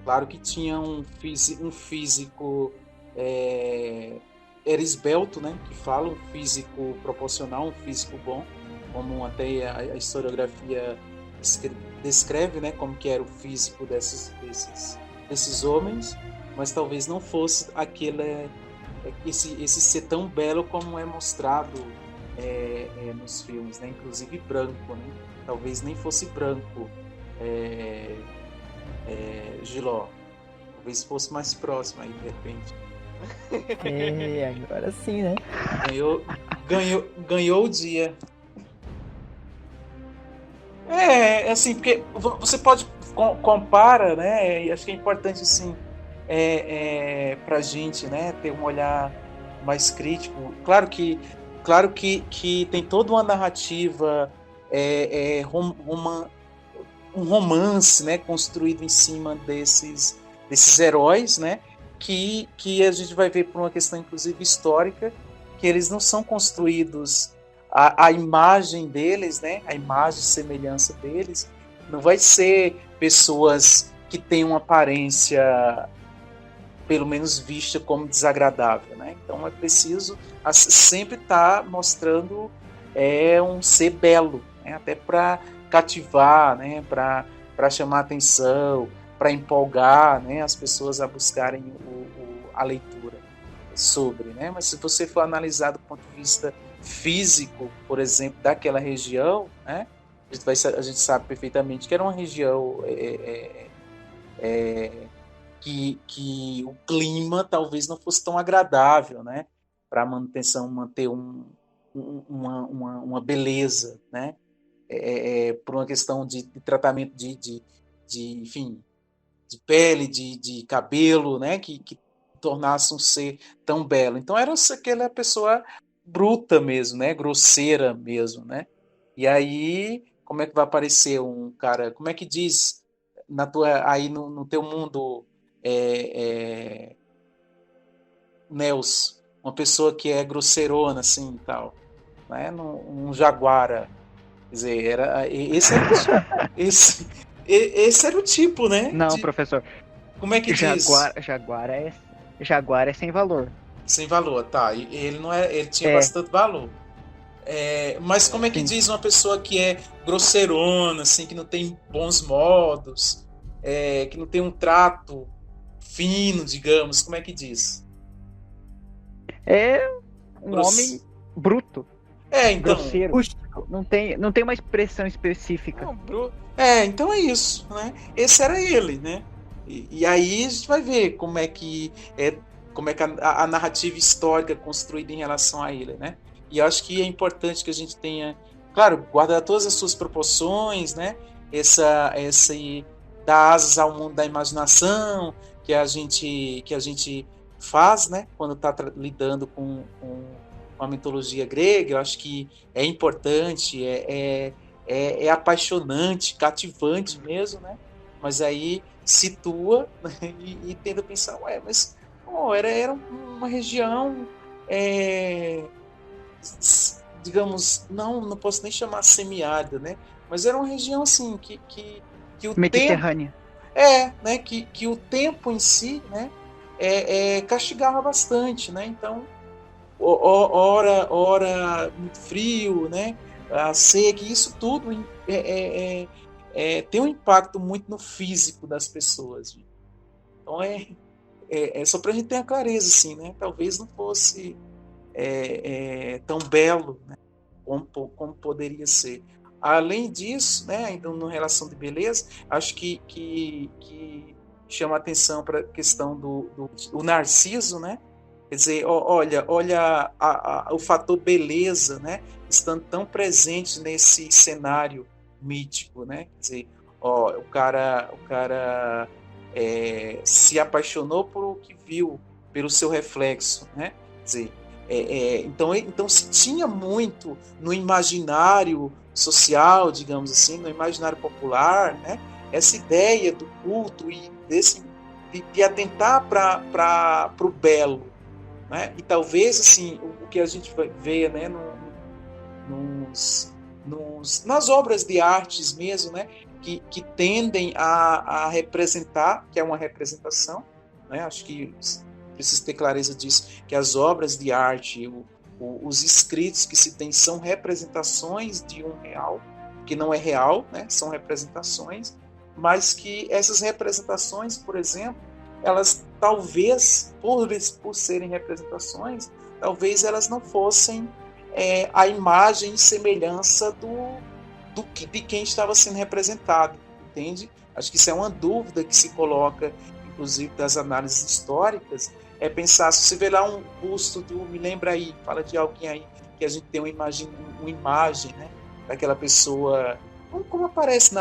S2: Claro que tinha um físico era esbelto, né, que fala, um físico proporcional, um físico bom, como até a historiografia descreve, né, como que era o físico desses homens, mas talvez não fosse esse ser tão belo como é mostrado nos filmes, né, inclusive branco, né, talvez nem fosse branco, Giló, talvez fosse mais próximo aí de repente.
S3: Agora sim, né?
S2: Ganhou o dia. Assim, porque você pode compara, né? E acho que é importante assim, pra gente, né, ter um olhar mais crítico. Claro que tem toda uma narrativa, um romance, né, construído em cima desses heróis, né, que a gente vai ver por uma questão inclusive histórica, que eles não são construídos a imagem deles, né, a imagem e semelhança deles, não vai ser pessoas que têm uma aparência pelo menos vista como desagradável, né? Então é preciso sempre estar mostrando um ser belo, né? Até para cativar, né? Para chamar atenção, para empolgar, né? As pessoas a buscarem a leitura sobre, né? Mas se você for analisar do ponto de vista físico, por exemplo, daquela região, né? A gente sabe perfeitamente que era uma região que o clima talvez não fosse tão agradável, né, para manter uma beleza, né, por uma questão de tratamento enfim, de pele, de cabelo, né, que tornasse um ser tão belo. Então era aquela pessoa bruta mesmo, né, grosseira mesmo, né. E aí como é que vai aparecer um cara? Como é que diz aí no teu mundo? Nelson, uma pessoa que é grosseirona assim e tal, né? Um jaguara, quer dizer, esse era o tipo, né?
S4: Não, professor.
S2: Como é que diz?
S4: Jaguar é sem valor.
S2: Sem valor, tá. Ele não é, ele tinha bastante valor. Mas como é que diz uma pessoa que é grosseirona, assim, que não tem bons modos, que não tem um trato fino, digamos, como é que diz?
S4: É um homem bruto.
S2: Então,
S4: grosseiro. Não tem uma expressão específica.
S5: Não, bruto.
S2: Então é isso, né? Esse era ele, né? E aí a gente vai ver como é que a narrativa histórica é construída em relação a ele, né? E eu acho que é importante que a gente tenha, claro, guardar todas as suas proporções, né? Esse dar asas ao mundo da imaginação que a gente faz, né? Quando está lidando com a mitologia grega. Eu acho que é importante, é apaixonante, cativante mesmo, né? Mas aí situa, né? e tenta pensar, mas era uma região, digamos, não posso nem chamar semiárida, né? Mas era uma região assim que o
S4: Mediterrânea.
S2: tempo, né? Que o tempo em si, né? Castigava bastante, né? Então, ora muito frio, né? A seca, isso tudo tem um impacto muito no físico das pessoas. Então só para a gente ter a clareza, assim, né? Talvez não fosse tão belo, né? como poderia ser. Além disso, né? Então, na relação de beleza, acho que chama a atenção para a questão do Narciso, né? Quer dizer, olha o fator beleza, né? Estando tão presente nesse cenário mítico, né? Quer dizer, o cara se apaixonou por o que viu, pelo seu reflexo, né? Quer dizer, então se tinha muito no imaginário social, digamos assim, no imaginário popular, né? Essa ideia do culto e de atentar para o belo, né? E talvez assim o que a gente vê, né, nas obras de artes mesmo, né, que tendem a representar, que é uma representação, né? Acho que preciso ter clareza disso, que as obras de arte, os escritos que se tem são representações de um real, que não é real, né? São representações, mas que essas representações, por exemplo, elas talvez, por serem representações, talvez elas não fossem a imagem e semelhança de quem estava sendo representado, entende? Acho que isso é uma dúvida que se coloca, inclusive das análises históricas, pensar, se você vê lá um busto me lembra aí, fala de alguém aí, que a gente tem uma imagem, né, daquela pessoa, como aparece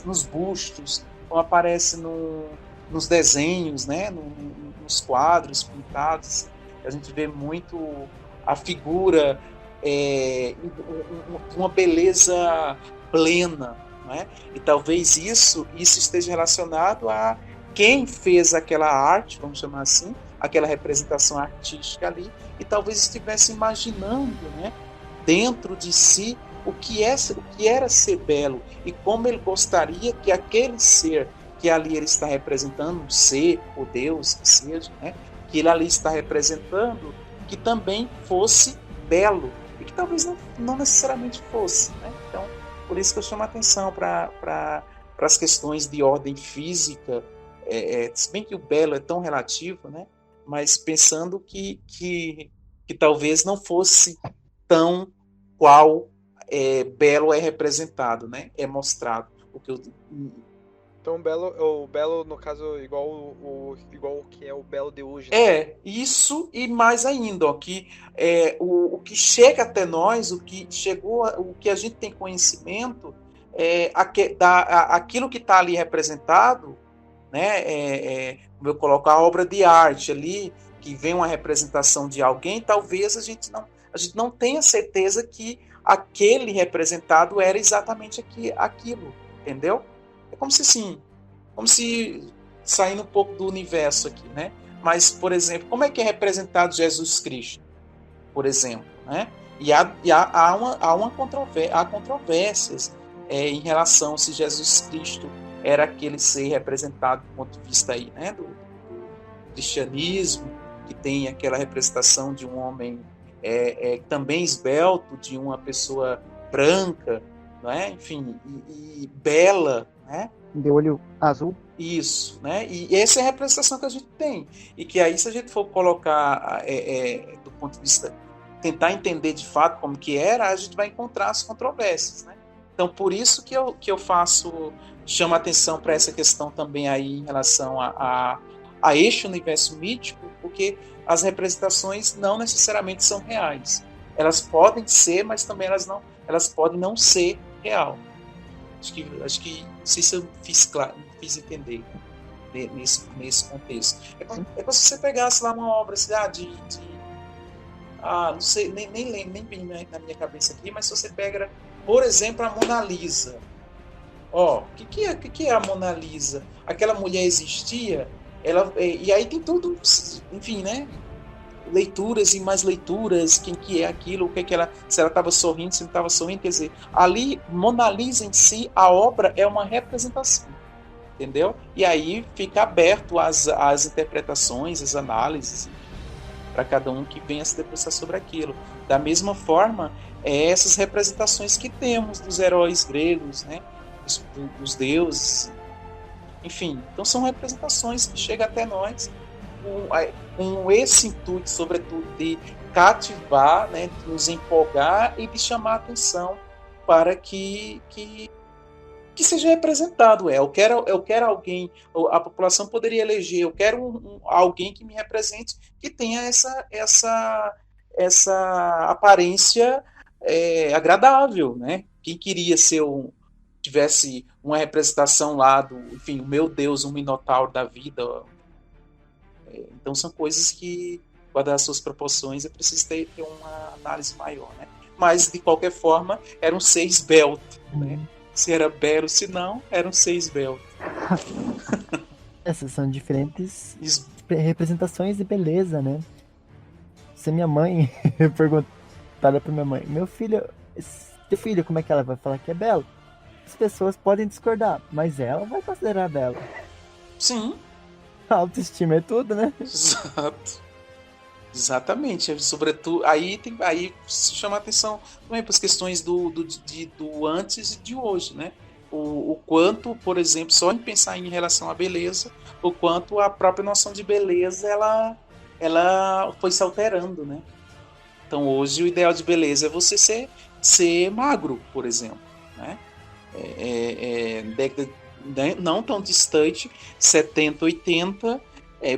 S2: nos bustos, como aparece nos desenhos, né, nos quadros pintados, a gente vê muito a figura, uma beleza plena, né? E talvez isso esteja relacionado a quem fez aquela arte, vamos chamar assim, aquela representação artística ali, e talvez estivesse imaginando, né, dentro de si o que era ser belo e como ele gostaria que aquele ser que ali ele está representando, um ser ou Deus que seja, né, que ele ali está representando, que também fosse belo e que talvez não necessariamente fosse, né? Então, por isso que eu chamo a atenção para as questões de ordem física, se bem que o belo é tão relativo, né? Mas pensando que talvez não fosse tão qual belo é representado, né? É mostrado.
S5: Então o belo, no caso, igual o que é o belo de hoje. Né?
S2: Isso e mais ainda, que o que chega até nós, o que a gente tem conhecimento, aquilo que está ali representado, né? Como eu coloco a obra de arte ali, que vem uma representação de alguém, talvez a gente não tenha certeza que aquele representado era exatamente aquilo, entendeu? É como se saindo um pouco do universo aqui, né? Mas, por exemplo, como é que é representado Jesus Cristo, por exemplo, né? E há controvérsias em relação se Jesus Cristo era aquele ser representado do ponto de vista aí, né? Do cristianismo, que tem aquela representação de um homem também esbelto, de uma pessoa branca, não é? Enfim, e bela, né?
S4: De olho azul.
S2: Isso, né? E essa é a representação que a gente tem. E que aí, se a gente for colocar do ponto de vista, tentar entender de fato como que era, a gente vai encontrar as controvérsias, né? Então, por isso que eu chamo a atenção para essa questão também aí em relação a este universo mítico, porque as representações não necessariamente são reais. Elas podem ser, mas também elas podem não ser real. Acho que não sei se eu fiz entender nesse contexto. É como se você pegasse lá uma obra assim, não sei, nem lembro, nem vem na minha cabeça aqui, mas se você pega, por exemplo, a Mona Lisa. O que é a Mona Lisa? Aquela mulher existia, e aí tem tudo, enfim, né? Leituras e mais leituras, quem que é aquilo, o que ela, se ela estava sorrindo, se não estava sorrindo, quer dizer, ali, Mona Lisa em si, a obra é uma representação, entendeu? E aí fica aberto às interpretações, às análises, para cada um que venha se debruçar sobre aquilo. Da mesma forma, essas representações que temos dos heróis gregos, né? Dos deuses, enfim, então são representações que chegam até nós com esse intuito, sobretudo, de cativar, né, de nos empolgar e de chamar a atenção para que seja representado. Eu quero alguém, a população poderia eleger, eu quero alguém que me represente, que tenha essa aparência agradável, né? Quem queria tivesse uma representação lá enfim, o meu Deus, um minotauro da vida. Então são coisas que, guardar as suas proporções, é preciso ter uma análise maior, né? Mas, de qualquer forma, era um ser esbelto, né? Se era belo, se não, era um ser esbelto.
S3: Essas são diferentes representações de beleza, né? Se minha mãe perguntar pra minha mãe, teu filho, como é que ela vai falar que é belo? As pessoas podem discordar, mas ela vai considerar belo.
S2: Sim.
S3: A autoestima é tudo, né?
S2: Exato. Exatamente. Sobretudo, aí chama a atenção também para as questões do antes e de hoje, né? O quanto, por exemplo, só em pensar em relação à beleza, o quanto a própria noção de beleza ela foi se alterando, né? Então hoje o ideal de beleza é você ser magro, por exemplo, né? Década não tão distante, 70, 80,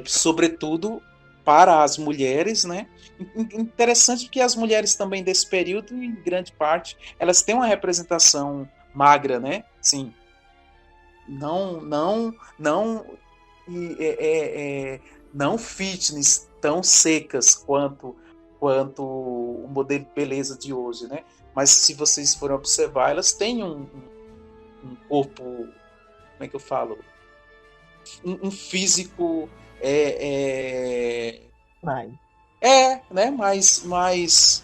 S2: sobretudo para as mulheres, né? Interessante que as mulheres também desse período, em grande parte, elas têm uma representação magra, né? Sim. Não fitness tão secas quanto o modelo de beleza de hoje, né? Mas se vocês forem observar, elas têm um corpo, como é que eu falo? Um físico né? Mais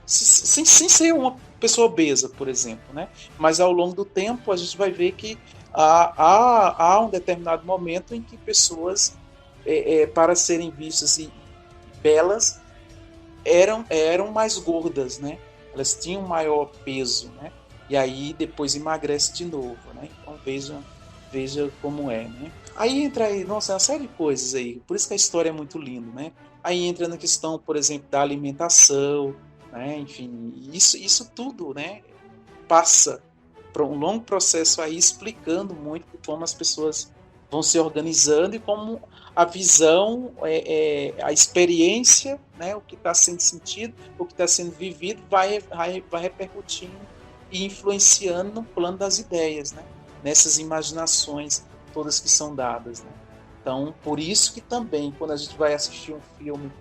S2: sem ser uma pessoa obesa, por exemplo, né? Mas ao longo do tempo a gente vai ver que há um determinado momento em que pessoas, para serem vistas e belas, eram mais gordas, né? Elas tinham maior peso, né? E aí depois emagrece de novo, né? Então veja como é, né? Aí entra aí, nossa, uma série de coisas aí, por isso que a história é muito linda, né? Aí entra na questão, por exemplo, da alimentação, né? Enfim, isso tudo, né? Passa por um longo processo aí explicando muito como as pessoas vão se organizando e como a visão, a experiência, né? O que está sendo sentido, o que está sendo vivido vai repercutindo e influenciando no plano das ideias, né? Nessas imaginações todas que são dadas, né? Então, por isso que também, quando a gente vai assistir um filme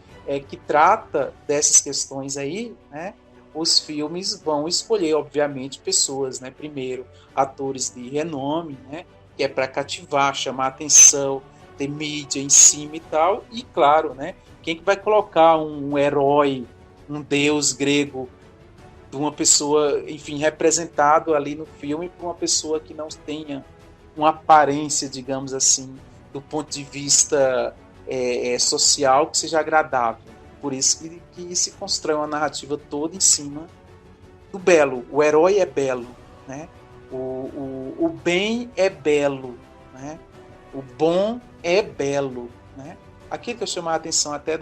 S2: que trata dessas questões aí, né? Os filmes vão escolher, obviamente, pessoas, né? Primeiro, atores de renome, né? Que é para cativar, chamar a atenção, ter mídia em cima e tal. E, claro, né? Quem que vai colocar um herói, um deus grego, de uma pessoa, enfim, representado ali no filme por uma pessoa que não tenha uma aparência, digamos assim, do ponto de vista social, que seja agradável. Por isso que se constrói uma narrativa toda em cima do belo. O herói é belo, né? O bem é belo, né? O bom é belo, né? Aquilo que eu chamei a atenção até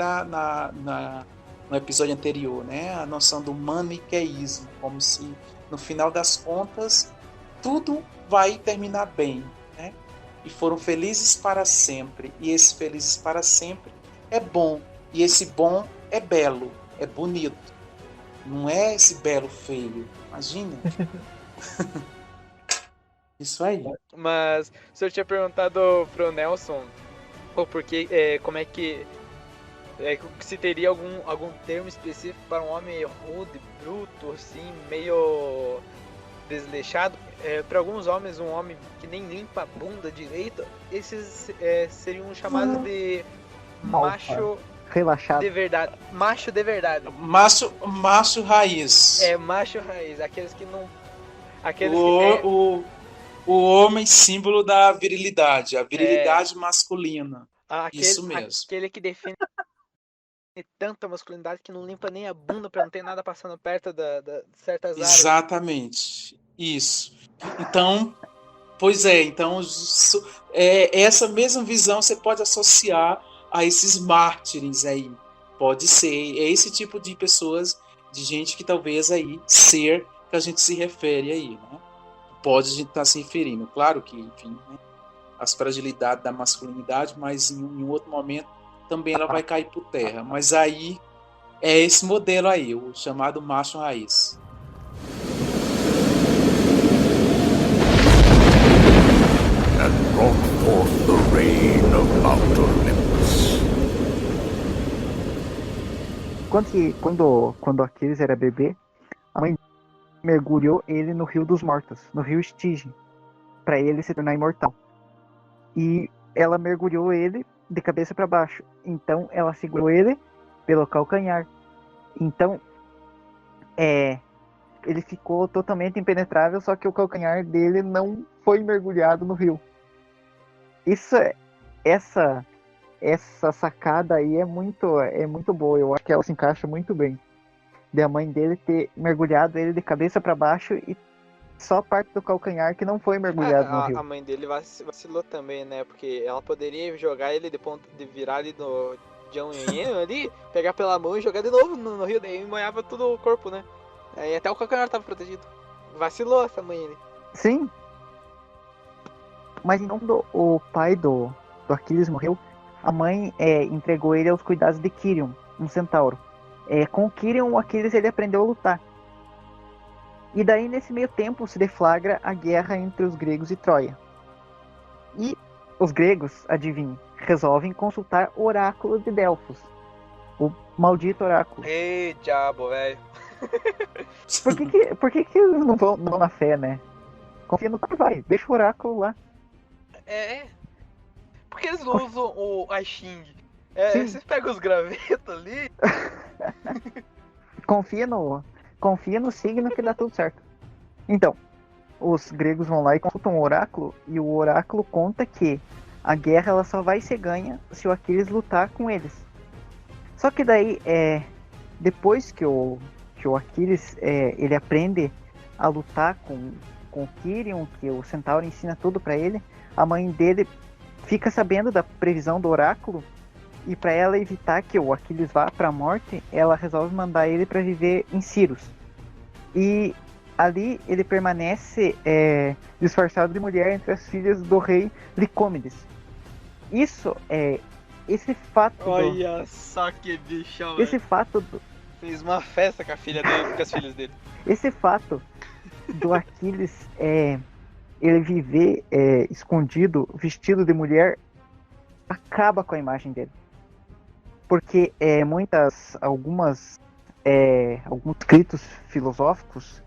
S2: no episódio anterior, né? A noção do maniqueísmo, como se no final das contas tudo vai terminar bem, né? E foram felizes para sempre, e esse felizes para sempre é bom, e esse bom é belo, é bonito, não é esse belo feio, imagina. Isso aí.
S5: Mas o senhor tinha perguntado pro Nelson porque, como é que se teria algum termo específico para um homem rude, bruto, assim, meio desleixado. Para alguns homens, um homem que nem limpa a bunda direito, esses seriam chamados de macho
S4: relaxado
S5: de verdade. Macho de verdade.
S2: Macho raiz.
S5: Macho raiz. Aqueles que não...
S2: O homem símbolo da virilidade, a virilidade masculina. Isso mesmo.
S5: Aquele que define tanta masculinidade que não limpa nem a bunda pra não ter nada passando perto de certas áreas.
S2: Exatamente. Isso. Então, essa mesma visão você pode associar a esses mártires aí. Pode ser. É esse tipo de pessoas, de gente que talvez aí, que a gente se refere aí, né? Pode a gente estar se referindo. Claro que, enfim, né? As fragilidades da masculinidade, mas em um outro momento também ela vai cair por terra. Mas aí é esse modelo aí, o chamado macho raiz.
S6: And brought forth the rain of Mount Olympus.
S4: Quando Aquiles era bebê, a mãe mergulhou ele no Rio dos Mortos, no Rio Estige, para ele se tornar imortal. E ela mergulhou ele de cabeça para baixo. Então ela segurou ele pelo calcanhar. Então ele ficou totalmente impenetrável, só que o calcanhar dele não foi mergulhado no rio. Essa sacada aí é muito boa. Eu acho que ela se encaixa muito bem. De a mãe dele ter mergulhado ele de cabeça para baixo e só parte do calcanhar que não foi mergulhado no rio.
S5: A mãe dele vacilou também, né? Porque ela poderia jogar ele de virar ali no John ali, pegar pela mão e jogar de novo no rio, daí molhava todo o corpo, né? Aí até o calcanhar tava protegido. Vacilou essa mãe ali.
S4: Sim. Mas então o pai do Aquiles morreu, a mãe entregou ele aos cuidados de Quirion, um centauro. Com Quirion, o Aquiles ele aprendeu a lutar. E daí, nesse meio tempo, se deflagra a guerra entre os gregos e Troia. E os gregos, adivinhem, resolvem consultar o oráculo de Delfos. O maldito oráculo.
S5: Ei, diabo, velho.
S4: Por que eles não vão na fé, né? Confia no que vai, deixa o oráculo lá.
S5: Porque eles não usam o Aishing. Vocês pegam os gravetos ali.
S4: Confia no signo que dá tudo certo. Então, os gregos vão lá e consultam o oráculo, e o oráculo conta que a guerra ela só vai ser ganha se o Aquiles lutar com eles. Só que daí, depois que o Aquiles ele aprende a lutar com o Quirion, que o centauro ensina tudo para ele, a mãe dele fica sabendo da previsão do oráculo, e para ela evitar que o Aquiles vá para a morte, ela resolve mandar ele para viver em Ciros. E ali ele permanece disfarçado de mulher entre as filhas do rei Licômedes. Esse fato...
S5: Olha só que bichão,
S4: esse
S5: velho.
S4: fato...
S5: Fez uma festa com a filha dele, com as filhas dele.
S4: Esse fato do Aquiles ele viver escondido, vestido de mulher, acaba com a imagem dele. Porque alguns escritos filosóficos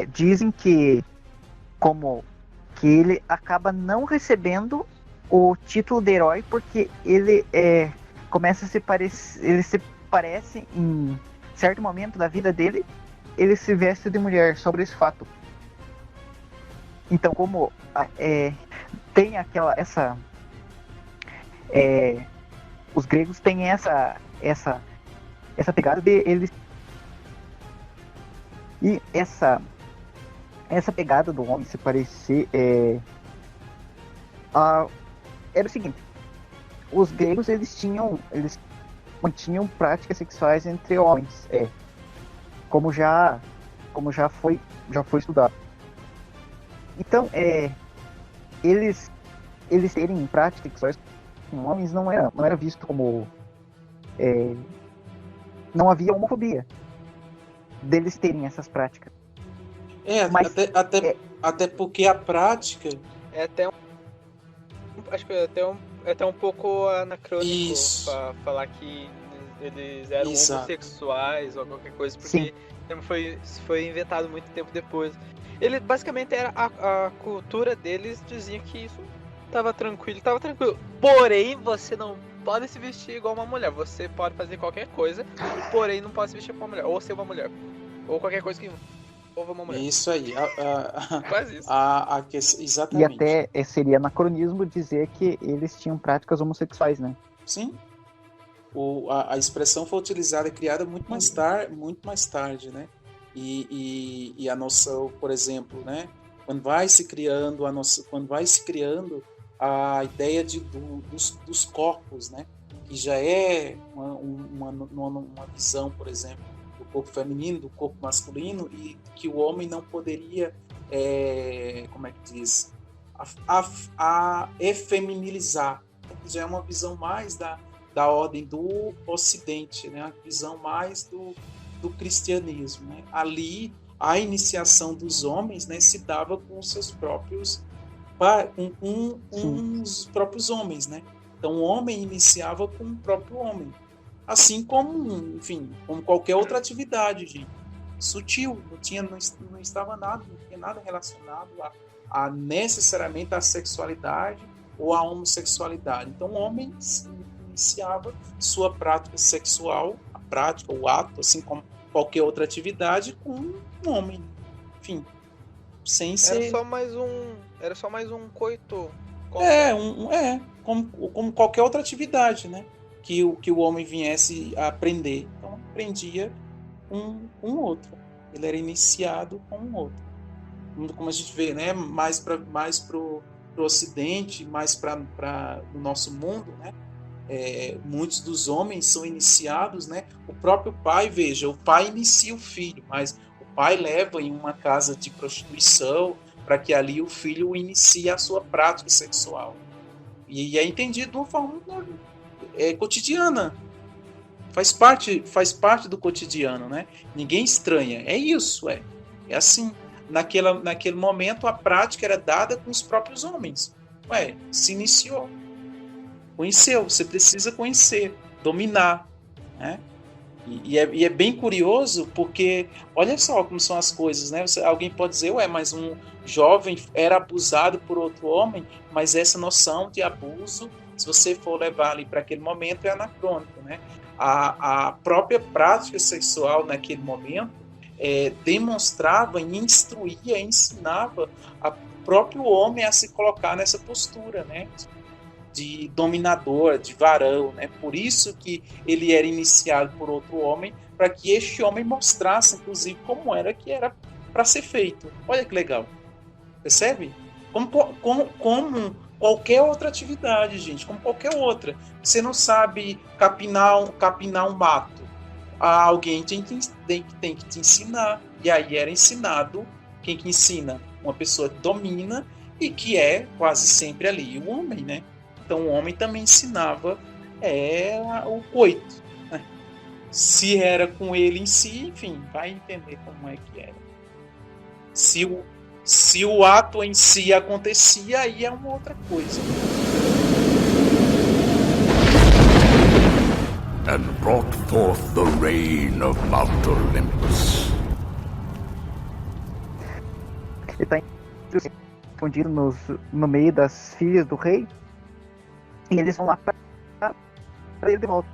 S4: dizem que ele acaba não recebendo o título de herói porque ele começa a se parece em certo momento da vida dele, ele se veste de mulher sobre esse fato. Então, como os gregos têm essa pegada de eles. E essa pegada do homem se parecer era o seguinte: os gregos eles mantinham práticas sexuais entre homens, como já foi estudado. Então, eles terem práticas sexuais com homens não era visto como não havia homofobia deles terem essas práticas. Mas,
S2: até porque a prática
S5: acho que é até um pouco anacrônico
S2: Isso.
S5: falar que eles eram
S2: Exato.
S5: homossexuais ou qualquer coisa, porque foi inventado muito tempo depois. Ele basicamente era a cultura deles dizia que isso tava tranquilo. Porém, você não pode se vestir igual uma mulher. Você pode fazer qualquer coisa, porém não pode se vestir como uma mulher, ou ser uma mulher, ou qualquer coisa que envolva uma mulher.
S2: Isso aí.
S5: Quase isso.
S2: Exatamente.
S4: E até seria anacronismo dizer que eles tinham práticas homossexuais, né?
S2: Sim. A expressão foi utilizada e criada muito mais tarde, né? E a noção, por exemplo, né? Quando vai se criando a ideia dos corpos, né? Que já é uma visão, por exemplo, do corpo feminino, do corpo masculino, e que o homem não poderia, como é que diz, efeminilizar. Já é uma visão mais da ordem do Ocidente, né? A visão mais do cristianismo, né? Ali a iniciação dos homens, né, se dava com os seus próprios os próprios homens, né? Então o homem iniciava com o próprio homem, assim como, enfim, como qualquer outra atividade, gente, sutil, não tinha nada relacionado a necessariamente a sexualidade ou a homossexualidade. Então o homem iniciava sua prática sexual, o ato, assim como qualquer outra atividade, com um homem, enfim, sem ser...
S5: Era só mais um coito.
S2: Como qualquer outra atividade, né? Que o homem viesse a aprender. Então, aprendia um outro. Ele era iniciado com um outro. Como a gente vê, né? Mais pro Ocidente, mais para o nosso mundo, né? Muitos dos homens são iniciados, né? O próprio pai, veja, o pai inicia o filho, mas o pai leva em uma casa de prostituição para que ali o filho inicie a sua prática sexual. E é entendido de uma forma cotidiana. Faz parte do cotidiano, né? Ninguém estranha. É isso, é assim. Naquele momento, a prática era dada com os próprios homens. Se iniciou. Conheceu, você precisa conhecer, dominar, né? E é bem curioso porque, olha só como são as coisas, né? Alguém pode dizer, mas um jovem era abusado por outro homem, mas essa noção de abuso, se você for levar ali para aquele momento, é anacrônico, né? A própria prática sexual naquele momento demonstrava, instruía, ensinava o próprio homem a se colocar nessa postura, né? De dominador, de varão, né? Por isso que ele era iniciado por outro homem, para que este homem mostrasse, inclusive, como era que era para ser feito. Olha que legal. Percebe? Como qualquer outra atividade, gente, como qualquer outra. Você não sabe capinar um mato. Alguém tem que te ensinar. E aí era ensinado. Quem que ensina? Uma pessoa que domina e que é quase sempre ali o homem, né? Então o homem também ensinava o coito, né? Se era com ele em si, enfim, vai entender como é que era. Se o ato em si acontecia, aí é uma outra coisa.
S6: And brought forth the reign of Mount Olympus.
S4: Ele está escondido no meio das filhas do rei. E eles vão lá para ele de volta.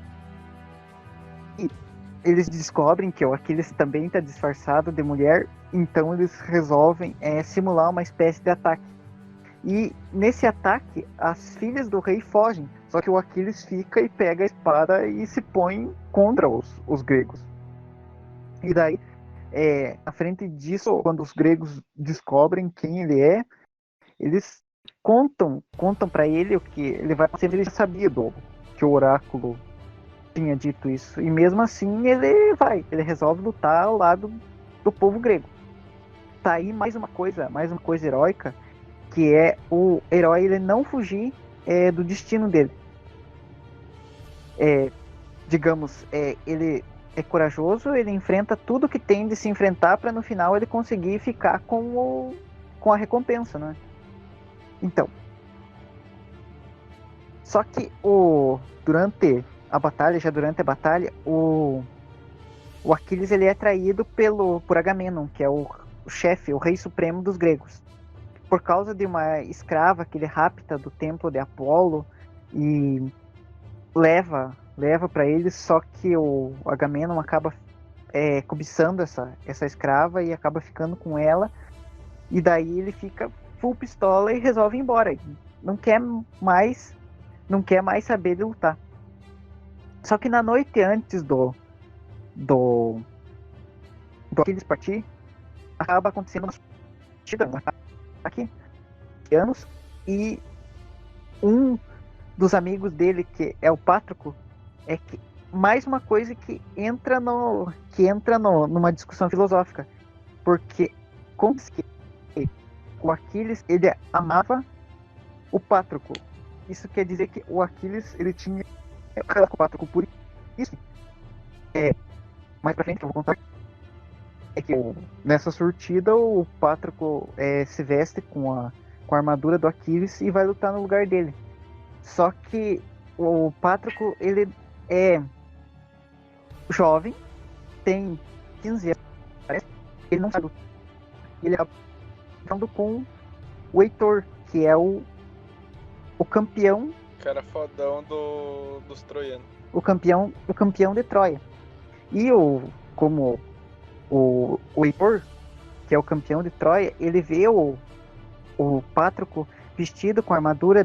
S4: E eles descobrem que o Aquiles também está disfarçado de mulher. Então eles resolvem simular uma espécie de ataque. E nesse ataque, as filhas do rei fogem. Só que o Aquiles fica e pega a espada e se põe contra os gregos. E daí, na frente disso, quando os gregos descobrem quem ele é, eles contam para ele o que ele vai fazer. Ele já sabia que o oráculo tinha dito isso. E mesmo assim ele resolve lutar ao lado do povo grego. Tá aí mais uma coisa heróica, que é o herói ele não fugir do destino dele. Digamos, ele é corajoso, ele enfrenta tudo que tem de se enfrentar para no final ele conseguir ficar com a recompensa, né? Então, só que durante a batalha, o Aquiles ele é traído por Agamenon, que é o chefe, o rei supremo dos gregos, por causa de uma escrava que ele rapta do templo de Apolo e leva para ele. Só que o Agamenon acaba cobiçando essa escrava e acaba ficando com ela, e daí ele fica full pistola e resolve ir embora. Não quer mais saber de lutar. Só que na noite antes do Aquiles partir, acaba acontecendo uma partida, um ataque anos, e um dos amigos dele, que é o Pátroco, que mais uma coisa que entra numa discussão filosófica, porque como que o Aquiles ele amava o Pátroco. Isso quer dizer que o Aquiles ele tinha com o Pátroco por isso. Mais pra frente eu vou contar que nessa surtida o Pátroco se veste com a armadura do Aquiles e vai lutar no lugar dele. Só que o Pátroco ele é jovem, tem 15 anos, ele não sabe lutar. Ele acaba lutando com o Heitor, que é o campeão.
S5: Cara fodão dos troianos.
S4: O campeão de Troia. E como o Heitor, que é o campeão de Troia, ele vê o Pátroco vestido com a armadura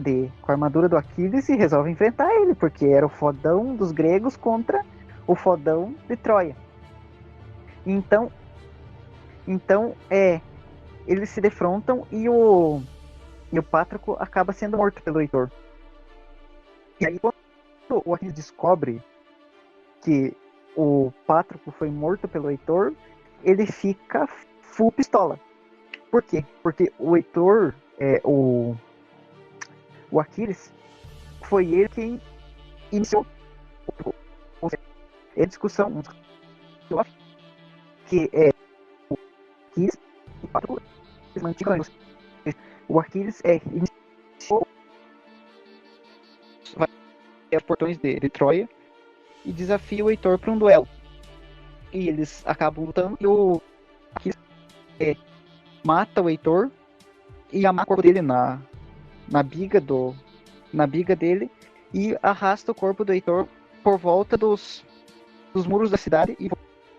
S4: do Aquiles e resolve enfrentar ele, porque era o fodão dos gregos contra o fodão de Troia. Então eles se defrontam e o Pátroco acaba sendo morto pelo Heitor. E aí quando o Aquiles descobre que o Pátroco foi morto pelo Heitor, ele fica full pistola. Por quê? Porque o Heitor, o Aquiles, foi ele quem iniciou a discussão que o Aquiles e o Pátroco mantinham. O Aquiles iniciou os portões de Troia e desafia o Heitor para um duelo. E eles acabam lutando e o Aquiles mata o Heitor e amarra o corpo dele na biga dele e arrasta o corpo do Heitor por volta dos muros da cidade e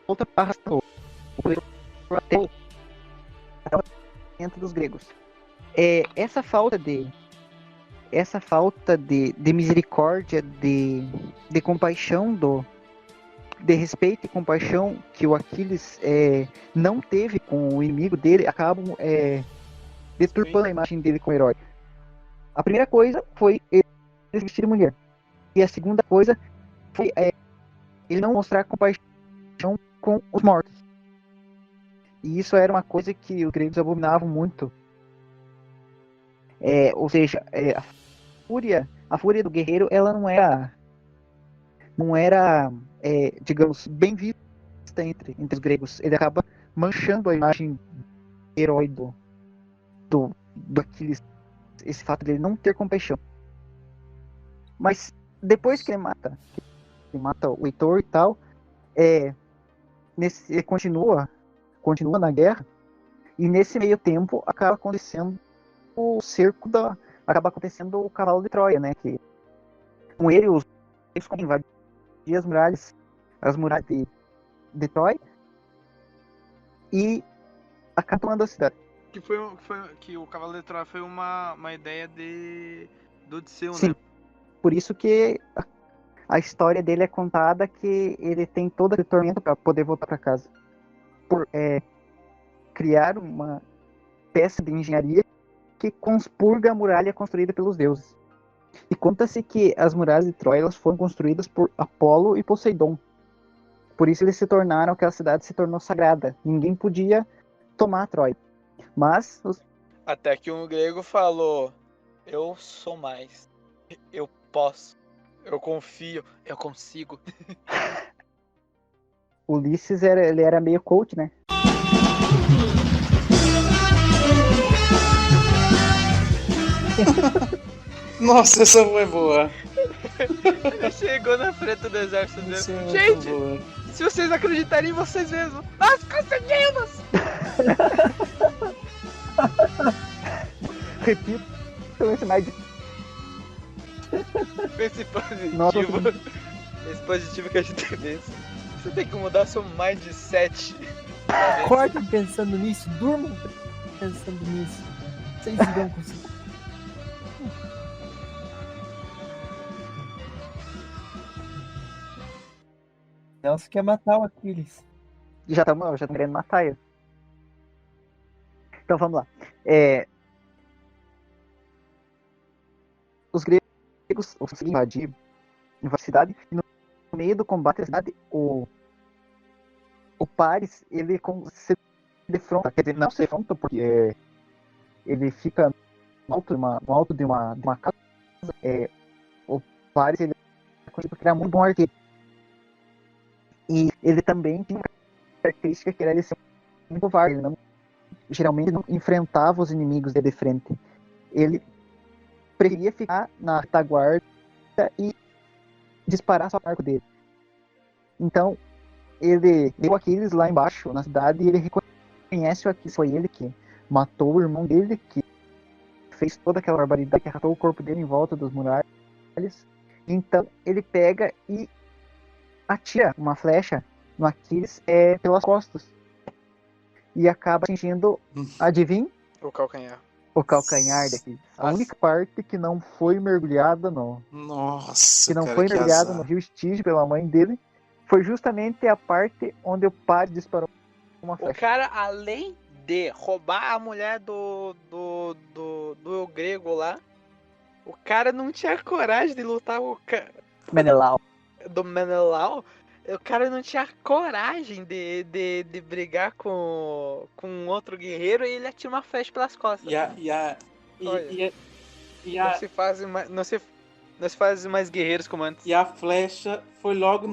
S4: volta para arrastar o Heitor até o dos gregos. Essa falta de misericórdia, de compaixão, de respeito e compaixão que o Aquiles não teve com o inimigo dele, acabam deturpando a imagem dele como herói. A primeira coisa foi ele se vestir de mulher. E a segunda coisa foi ele não mostrar compaixão com os mortos. E isso era uma coisa que os gregos abominavam muito. Ou seja, a fúria do guerreiro, ela não era digamos, bem vista entre os gregos. Ele acaba manchando a imagem do herói do Aquiles, esse fato dele não ter compaixão. Mas depois que ele mata o Heitor e tal, ele continua na guerra, e nesse meio tempo acaba acontecendo acaba acontecendo o cavalo de Troia, né? Que com ele os gregos invadiam as muralhas de Troia e acabam tomando a cidade.
S5: Que o cavalo de Troia foi uma ideia do Odisseu,
S4: Sim.
S5: né?
S4: Por isso que a história dele é contada que ele tem todo aquele tormento para poder voltar para casa. Por criar uma peça de engenharia que conspurga a muralha construída pelos deuses. E conta-se que as muralhas de Troia elas foram construídas por Apolo e Poseidon. Por isso aquela cidade se tornou sagrada. Ninguém podia tomar a Troia. Mas
S5: até que um grego falou: eu sou mais. Eu posso. Eu confio. Eu consigo.
S4: Ulisses ele era meio coach, né?
S2: Nossa, essa foi boa.
S5: Ele chegou na frente do exército dele. Gente, se vocês acreditarem em vocês mesmos, nós conseguimos!
S4: Repito, esse mais
S5: esse positivo que a gente vence. Você tem que mudar seu mindset.
S3: Acordem pensando nisso, durmam pensando nisso. Vocês irão conseguir. Nelson quer matar o Aquiles.
S4: Já estamos querendo matar ele. Então vamos lá. Os gregos conseguiram invadir a cidade e no meio do combate da cidade o Paris ele se defronta, quer dizer, não se defronta porque ele fica no alto de uma casa. O Paris ele é conhecido porque era muito bom arqueiro. E ele também tinha uma característica que era ele ser muito covarde. Ele geralmente não enfrentava os inimigos de frente. Ele preferia ficar na retaguarda e disparar só o arco dele. Então, ele deu Aquiles lá embaixo, na cidade, e ele reconhece o Aquiles. Foi ele que matou o irmão dele, que fez toda aquela barbaridade, que arrastou o corpo dele em volta dos muralhas. Então, ele pega e atira uma flecha no Aquiles pelas costas. E acaba atingindo, adivinha?
S5: O calcanhar.
S4: O calcanhar daqui. A única parte que não foi mergulhada no rio Estígio pela mãe dele foi justamente a parte onde o Paris disparou uma flecha.
S5: O cara, além de roubar a mulher do grego lá, o cara não tinha coragem de lutar
S4: Menelau.
S5: Do Menelau. O cara não tinha coragem de brigar com outro guerreiro e ele atira uma flecha pelas costas. Não se faz mais guerreiros como antes.
S2: E a flecha foi logo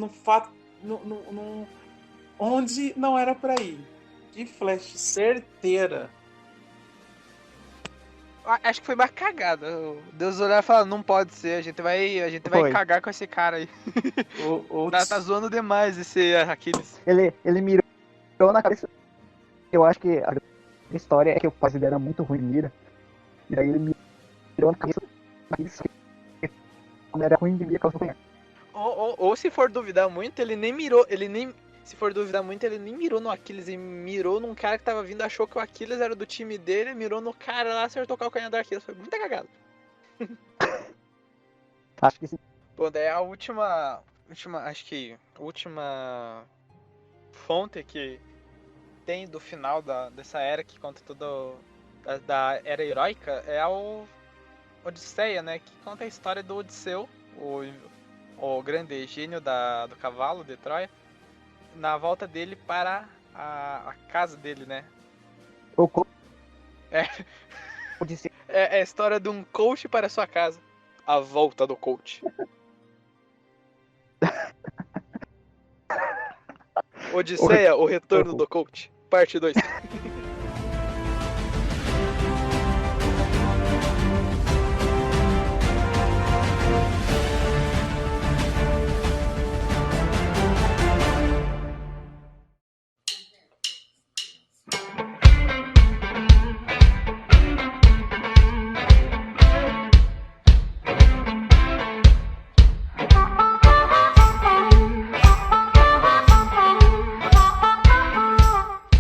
S2: onde não era pra ir. Que flecha certeira.
S5: Acho que foi uma cagada. Deus olhar e falar, não pode ser, a gente vai cagar com esse cara aí. Tá zoando demais esse Aquiles.
S4: Ele mirou na cabeça. Eu acho que a história é que o pai dele era muito ruim de mira. E daí ele mirou na cabeça daqueles que quando era ruim de mira, causou canhar.
S5: Ou se for duvidar muito, ele nem mirou. Se for duvidar muito, ele nem mirou no Aquiles, ele mirou num cara que tava vindo, achou que o Aquiles era do time dele, mirou no cara lá, acertou o calcanhar do Aquiles. Foi muita cagada.
S4: Acho que sim.
S5: Bom, daí a última fonte que tem do final dessa era, que conta tudo da era heróica, é a Odisseia, né? Que conta a história do Odisseu, o grande gênio do cavalo de Troia, na volta dele para a casa dele, né? É a história de um coach para a sua casa. A volta do coach. Odisseia, o retorno do coach. Parte 2.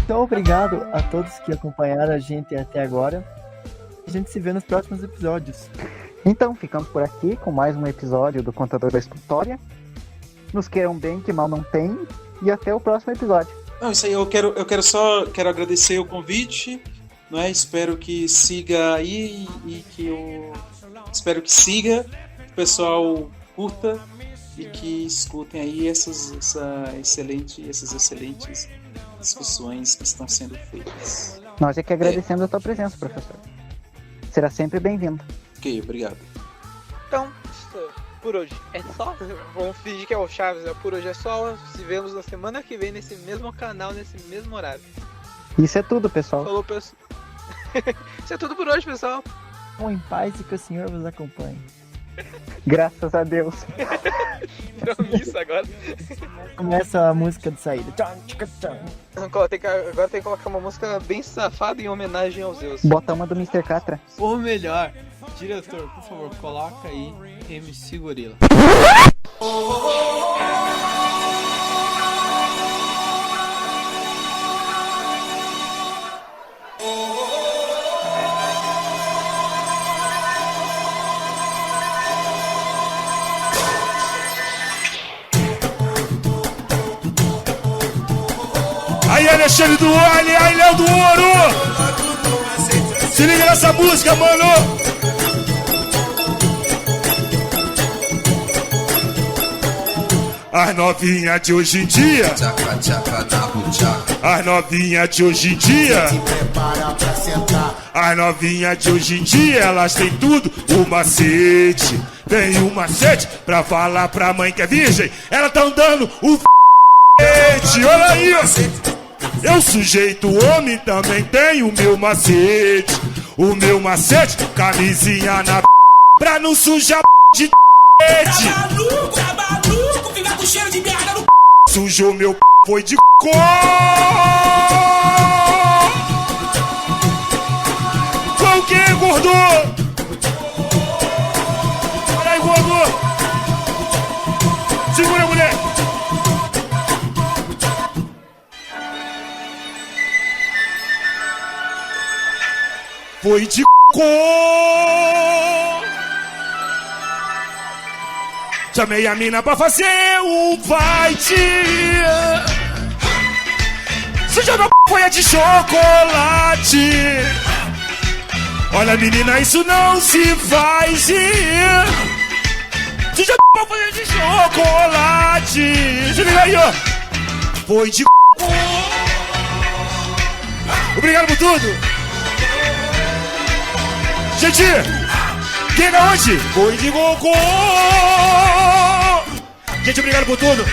S3: Então, obrigado a todos que acompanharam a gente até agora. A gente se vê nos próximos episódios.
S4: Então, ficamos por aqui com mais um episódio do Contador da História. Nos queiram bem, que mal não tem. E até o próximo episódio.
S2: Não, isso aí, eu quero agradecer o convite, não é? Espero que siga aí espero que siga, que o pessoal curta e que escutem aí essas excelentes discussões que estão sendo feitas.
S4: Nós é que agradecemos a tua presença, professor. Será sempre bem-vindo.
S2: Ok, obrigado.
S5: Então, por hoje é só. Vamos fingir que é o Chaves, né? Por hoje é só. Se vemos na semana que vem nesse mesmo canal, nesse mesmo horário.
S4: Isso é tudo, pessoal.
S5: Falou, pessoal. Isso é tudo por hoje, pessoal.
S3: Vão em paz e que o Senhor vos acompanhe.
S4: Graças a Deus.
S5: Virou isso agora.
S3: Começa a música de saída.
S5: Agora tem que colocar uma música bem safada em homenagem aos Zeus.
S4: Bota uma do Mr. Catra.
S1: Ou melhor, diretor, por favor, coloca aí MC Gorila.
S6: Aí, Alexandre do Olho, aí, Léo do Ouro. Se liga nessa música, mano. As novinhas de hoje em dia, as novinhas de hoje em dia, as novinhas de hoje em dia, elas têm tudo, o macete. Tem um macete pra falar pra mãe que é virgem, ela tá andando o olha aí, ó. Eu, sujeito homem, também tenho o meu macete. O meu macete, camisinha na pra não sujar de
S8: Tá maluco, fica com cheiro de merda no
S6: sujou meu foi de Foi o que, gordo? Olha aí, gordo. Segura, mulher. Foi de Chamei a mina pra fazer um fight. Suja meu foi a de chocolate. Olha, menina, isso não se faz. Suja meu foi a de chocolate. Se liga aí, ó. Foi de Obrigado por tudo. Gente, quem é onde? Foi de Goku. Gente, obrigado por tudo.